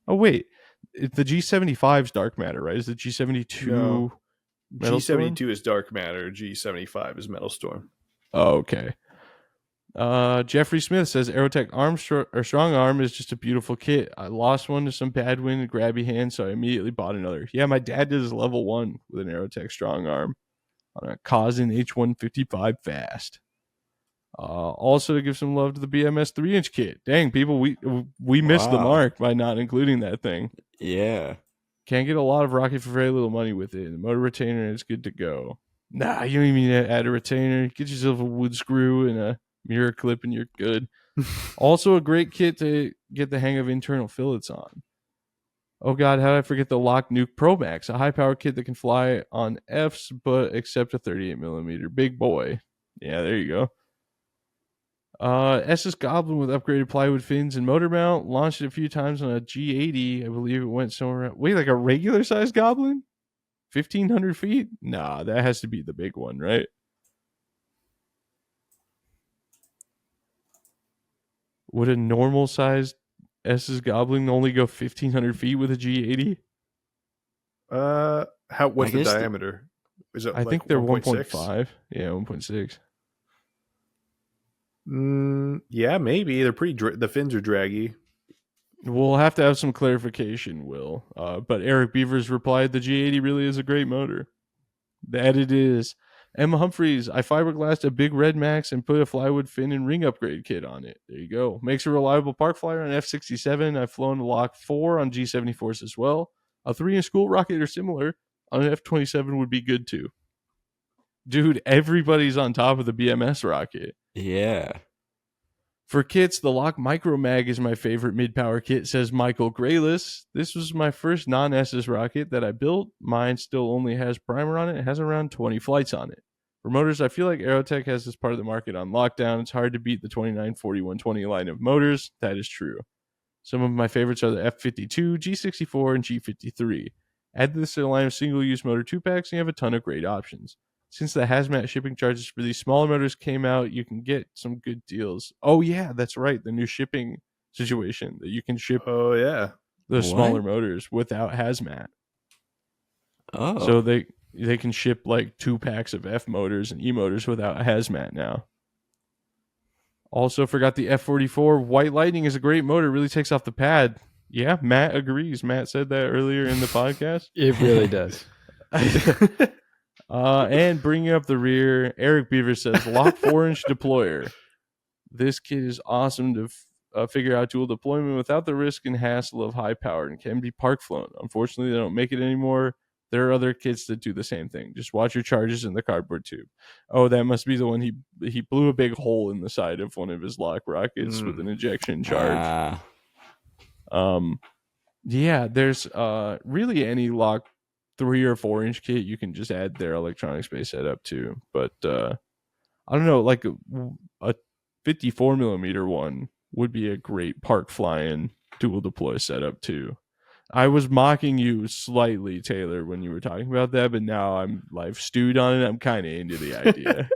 Oh, wait. The G75's dark matter, right? Is the G72 no. Metal G72 Storm? is dark matter. G75 is Metal Storm. Oh, okay. Jeffrey Smith says Aerotech Strong Arm is just a beautiful kit. I lost one to some bad wind and grabby hand, so I immediately bought another. Yeah, my dad did his level 1 with an Aerotech Strong Arm on a Kazin H155 Fast. Also to give some love to the BMS 3-inch kit. Dang, people, we missed the mark by not including that thing. Yeah. Can't get a lot of rocket for very little money with it. The motor retainer is good to go. Nah, you don't even need to add a retainer. Get yourself a wood screw and a mirror clip and you're good. Also a great kit to get the hang of internal fillets on. Oh god, how did I forget the Lock Nuke Pro Max, a high power kit that can fly on Fs but accept a 38mm big boy. Yeah, there you go. SS Goblin with upgraded plywood fins and motor mount. Launched it a few times on a G80. I believe it went somewhere. Wait, like a regular size Goblin? 1,500 feet? Nah, that has to be the big one, right? Would a normal sized SS Goblin only go 1,500 feet with a G80? What's the diameter? Is it? I think they're 1.5. Yeah, 1.6. Yeah, maybe they're pretty. The fins are draggy. We'll have to have some clarification, Will. But Eric Beavers replied, the G80 really is a great motor. That it is. Emma Humphreys, I fiberglassed a big Red Max and put a plywood fin and ring upgrade kit on it. There you go. Makes a reliable park flyer on F67. I've flown a Lock 4 on G74s as well. A 3-inch school rocket or similar. on an F-27 would be good too. Dude, everybody's on top of the BMS rocket. Yeah. For kits, the Lock Micro Mag is my favorite mid-power kit, says Michael Grayless. This was my first non-SS rocket that I built. Mine still only has primer on it. It has around 20 flights on it. For motors, I feel like Aerotech has this part of the market on lockdown. It's hard to beat the 2940-120 line of motors. That is true. Some of my favorites are the F52, G64, and G53. Add this to the line of single-use motor 2-packs, and you have a ton of great options. Since the hazmat shipping charges for these smaller motors came out, you can get some good deals. Oh, yeah, that's right. The new shipping situation that you can ship the smaller motors without hazmat. Oh. So they can ship like 2 packs of F motors and E motors without hazmat now. Also forgot the F44. White Lightning is a great motor. It really takes off the pad. Yeah, Matt agrees. Matt said that earlier in the podcast. It really does. And bringing up the rear, Eric Beaver says, Lock 4-inch deployer. This kit is awesome to figure out dual deployment without the risk and hassle of high power and can be park flown. Unfortunately, they don't make it anymore. There are other kits that do the same thing. Just watch your charges in the cardboard tube. Oh, that must be the one he blew a big hole in the side of one of his Lock rockets with an ejection charge. Yeah, there's really any Lock 3 or 4-inch kit you can just add their electronics base setup to. But I don't know, like a 54 millimeter one would be a great park flying dual deploy setup too. I was mocking you slightly, Taylor, when you were talking about that, but now I'm like stewed on it. I'm kind of into the idea.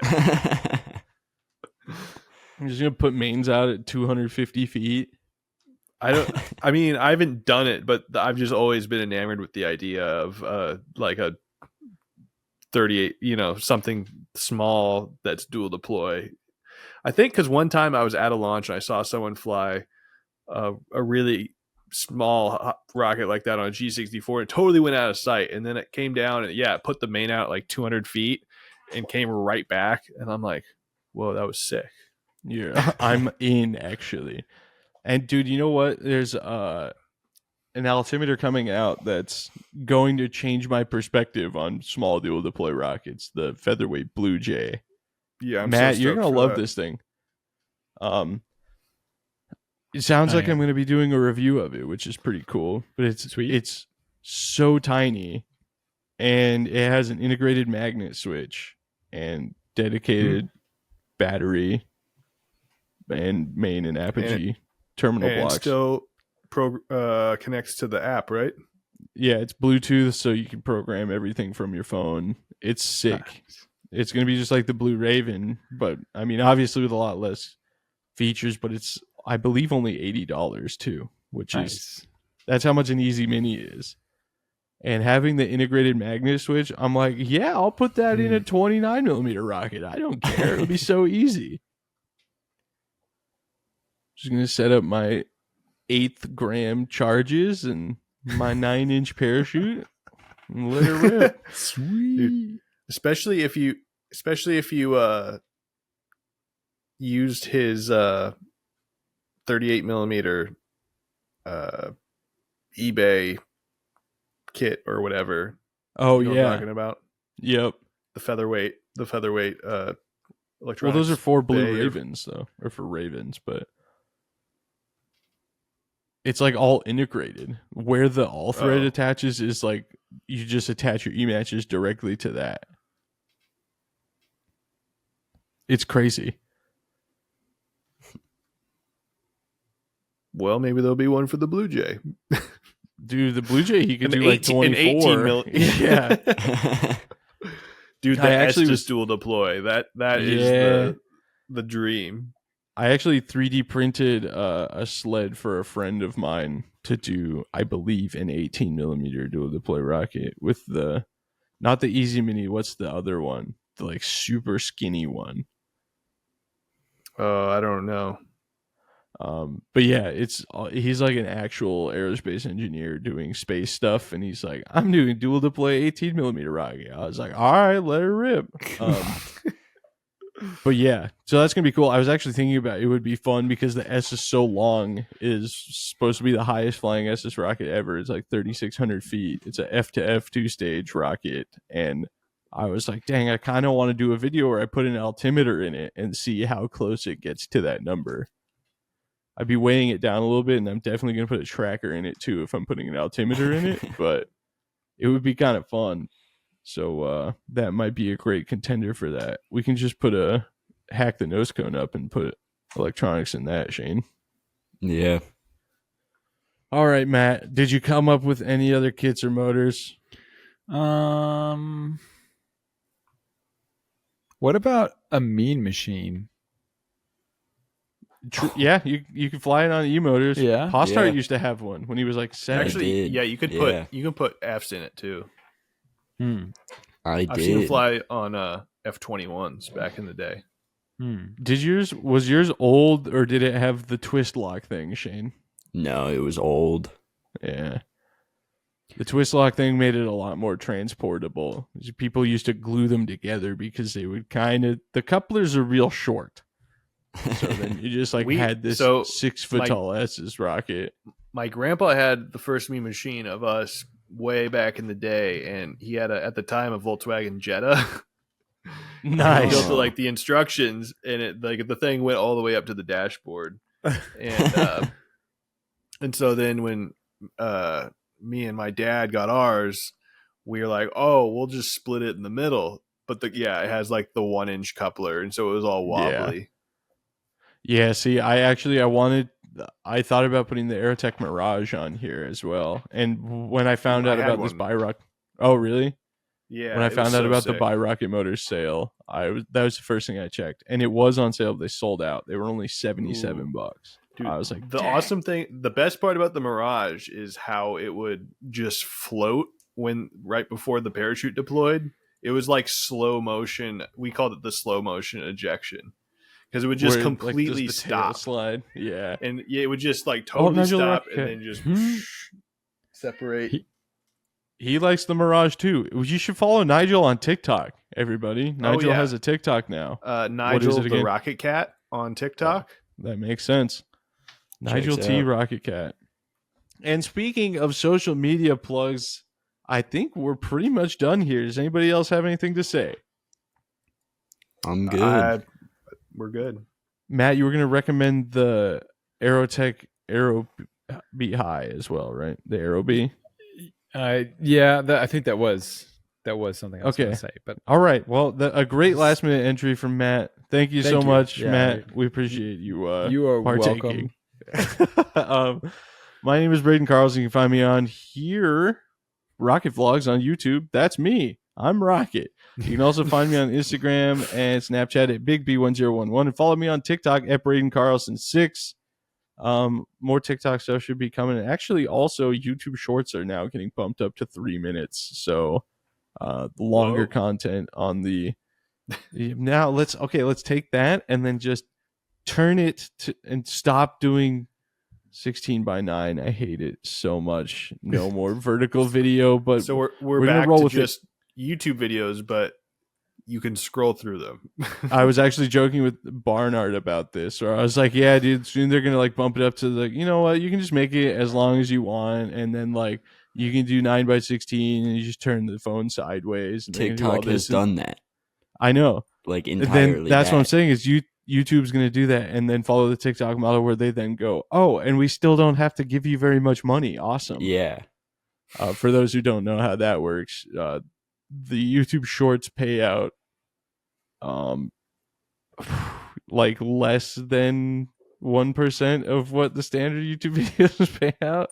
I'm just gonna put mains out at 250 feet. I mean, I haven't done it, but I've just always been enamored with the idea of like a 38, something small that's dual deploy. I think because one time I was at a launch and I saw someone fly a really small rocket like that on a G64. It totally went out of sight, and then it came down and it put the main out like 200 feet and came right back, and I'm like, whoa, that was sick. Yeah, I'm in actually. And dude, you know what? There's an altimeter coming out that's going to change my perspective on small dual deploy rockets, the Featherweight Blue Jay. Yeah, Matt, you're gonna love this thing. It sounds like I'm going to be doing a review of it, which is pretty cool. But it's sweet. It's so tiny, and it has an integrated magnet switch and dedicated battery and main and apogee terminal blocks. And still connects to the app, right? Yeah, it's Bluetooth, so you can program everything from your phone. It's sick. Nice. It's going to be just like the Blue Raven, but I mean, obviously with a lot less features, but it's, I believe, only $80 too, which is, that's how much an Easy Mini is. And having the integrated magnet switch, I'm like, yeah, I'll put that in a 29 millimeter rocket. I don't care. It'll be so easy. Just going to set up my 1/8 gram charges and my 9-inch parachute and let it rip. Sweet. Dude, especially if you used his 38 millimeter eBay kit or whatever. Oh, you know yeah. what I'm talking about? Yep. The featherweight electronics. Well, those are for Blue Ravens though, or for Ravens, but it's like all integrated. Where the all thread attaches is like you just attach your E-matches directly to that. It's crazy. Well, maybe there'll be one for the Blue Jay. Dude, the Blue Jay, he could do like 24. Yeah. Dude, that actually just dual deploy. That is the dream. I actually 3D printed a sled for a friend of mine to do, I believe, an 18 millimeter dual deploy rocket with not the Easy Mini. What's the other one? The like super skinny one. Oh, I don't know. But yeah, he's like an actual aerospace engineer doing space stuff, and he's like, I'm doing dual deploy 18 millimeter rocket. I was like, all right, let her rip. But yeah, so that's gonna be cool. I was actually thinking about it would be fun because the S is so long, is supposed to be the highest flying SS rocket ever. It's like 3,600 feet. It's a F to F2 stage rocket, and I was like, dang, I kind of want to do a video where I put an altimeter in it and see how close it gets to that number. I'd be weighing it down a little bit, and I'm definitely gonna put a tracker in it too if I'm putting an altimeter in it. But it would be kind of fun. So that might be a great contender for that. We can just put a hack the nose cone up and put electronics in that, Shane. Yeah. All right, Matt. Did you come up with any other kits or motors? What about a mean machine? Yeah, you can fly it on E-motors. Yeah. Postart Yeah. used to have one when he was like 7. Actually, did. yeah, you can put Fs in it too. I I've seen them did. fly on F21s back in the day. Was yours old, or did it have the twist lock thing, Shane? No, it was old. Yeah. The twist lock thing made it a lot more transportable. People used to glue them together because they would the couplers are real short. So then you just had this 6 foot tall S's rocket. My grandpa had the first mean machine of us way back in the day, and he had at the time a Volkswagen Jetta. Nice. He built the instructions, and it the thing went all the way up to the dashboard. And and so then when me and my dad got ours, we were like, oh, we'll just split it in the middle. But it has the 1-inch coupler, and so it was all wobbly. Yeah, see, I thought about putting the Aerotech Mirage on here as well. And when I found out about this Bi-Rocket, oh really? Yeah. When I found out about the Bi-Rocket Motors that was the first thing I checked, and it was on sale. They sold out. They were only $77. Dude, I was like, the awesome thing, the best part about the Mirage is how it would just float right before the parachute deployed. It was like slow motion. We called it the slow motion ejection. Because it would just completely stop. Slide. Yeah. And it would just totally stop and then just separate. He likes the Mirage too. You should follow Nigel on TikTok, everybody. Nigel has a TikTok now. Nigel the Rocket Cat on TikTok. That makes sense. Nigel T. Rocket Cat. And speaking of social media plugs, I think we're pretty much done here. Does anybody else have anything to say? I'm good. We're good. Matt, you were going to recommend the Aerotech Aero Be High as well, right? The Aero Be. Yeah, I think that was something I was going to say. But all right, well, a great last minute entry from Matt. Thank you so much, Matt. We appreciate you. You are partaking. welcome. My name is Braden Carlson. You can find me on here, Rocket Vlogs on YouTube. That's me. I'm Rocket. You can also find me on Instagram and Snapchat at BigB1011 and follow me on TikTok at Braden Carlson6. More TikTok stuff should be coming. Actually, also YouTube Shorts are now getting bumped up to 3 minutes. So longer content on the now let's take that and then just turn it and stop doing 16:9. I hate it so much. No more vertical video, but so we're back to just YouTube videos, but you can scroll through them. I was actually joking with Barnard about this, or I was like, yeah, dude, soon they're gonna bump it up to you know what, you can just make it as long as you want, and then you can do 9:16 and you just turn the phone sideways. And TikTok has done that. I know. Entirely. Then that's what I'm saying is YouTube's going to do that and then follow the TikTok model where they then go, oh, and we still don't have to give you very much money. Awesome. Yeah. For those who don't know how that works, the YouTube Shorts pay out less than 1% of what the standard YouTube videos pay out.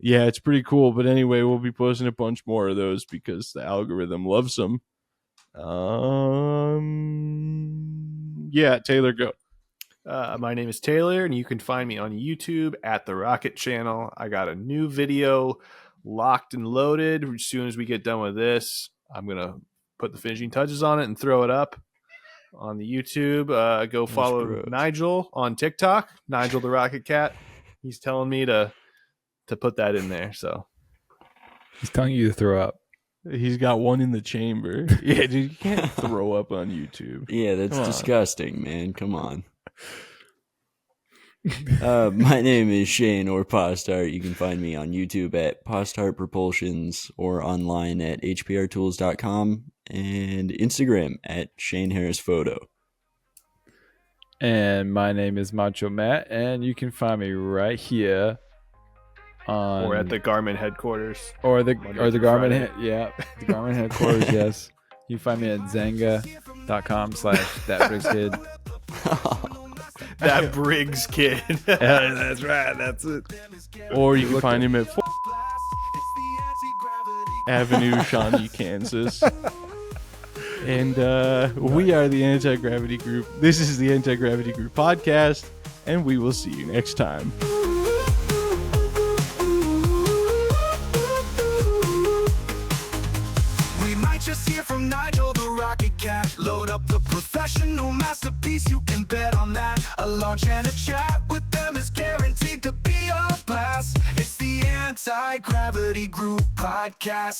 Yeah, it's pretty cool. But anyway, we'll be posting a bunch more of those because the algorithm loves them. Yeah, Taylor, go. My name is Taylor, and you can find me on YouTube at The Rocket Channel. I got a new video locked and loaded. As soon as we get done with this, I'm going to put the finishing touches on it and throw it up on the YouTube. Go follow Nigel on TikTok, Nigel the Rocket Cat. He's telling me to put that in there. So he's telling you to throw up. He's got one in the chamber. Yeah, dude, you can't throw up on YouTube. Yeah, that's Come on. disgusting, man. Come on. My name is Shane or Postart. You can find me on YouTube at Postart Propulsions or online at hprtools.com and Instagram at Shane Harris Photo. And my name is Macho Matt, and you can find me right here on Or at the Garmin headquarters. or the Monday or the through Garmin Friday. the Garmin headquarters. Yes, you can find me at Zanga.com/thatbrigskid. That Briggs kid. That's right. That's it. Or you can find him at Avenue, Shawnee, Kansas. And we are the Anti-Gravity Group. This is the Anti-Gravity Group podcast, and we will see you next time. We might just hear from Nigel the Rocket Cat. Load up the professional masterpiece, you can bet on that. A launch and a chat with them is guaranteed to be a blast. It's the Anti-Gravity Group podcast.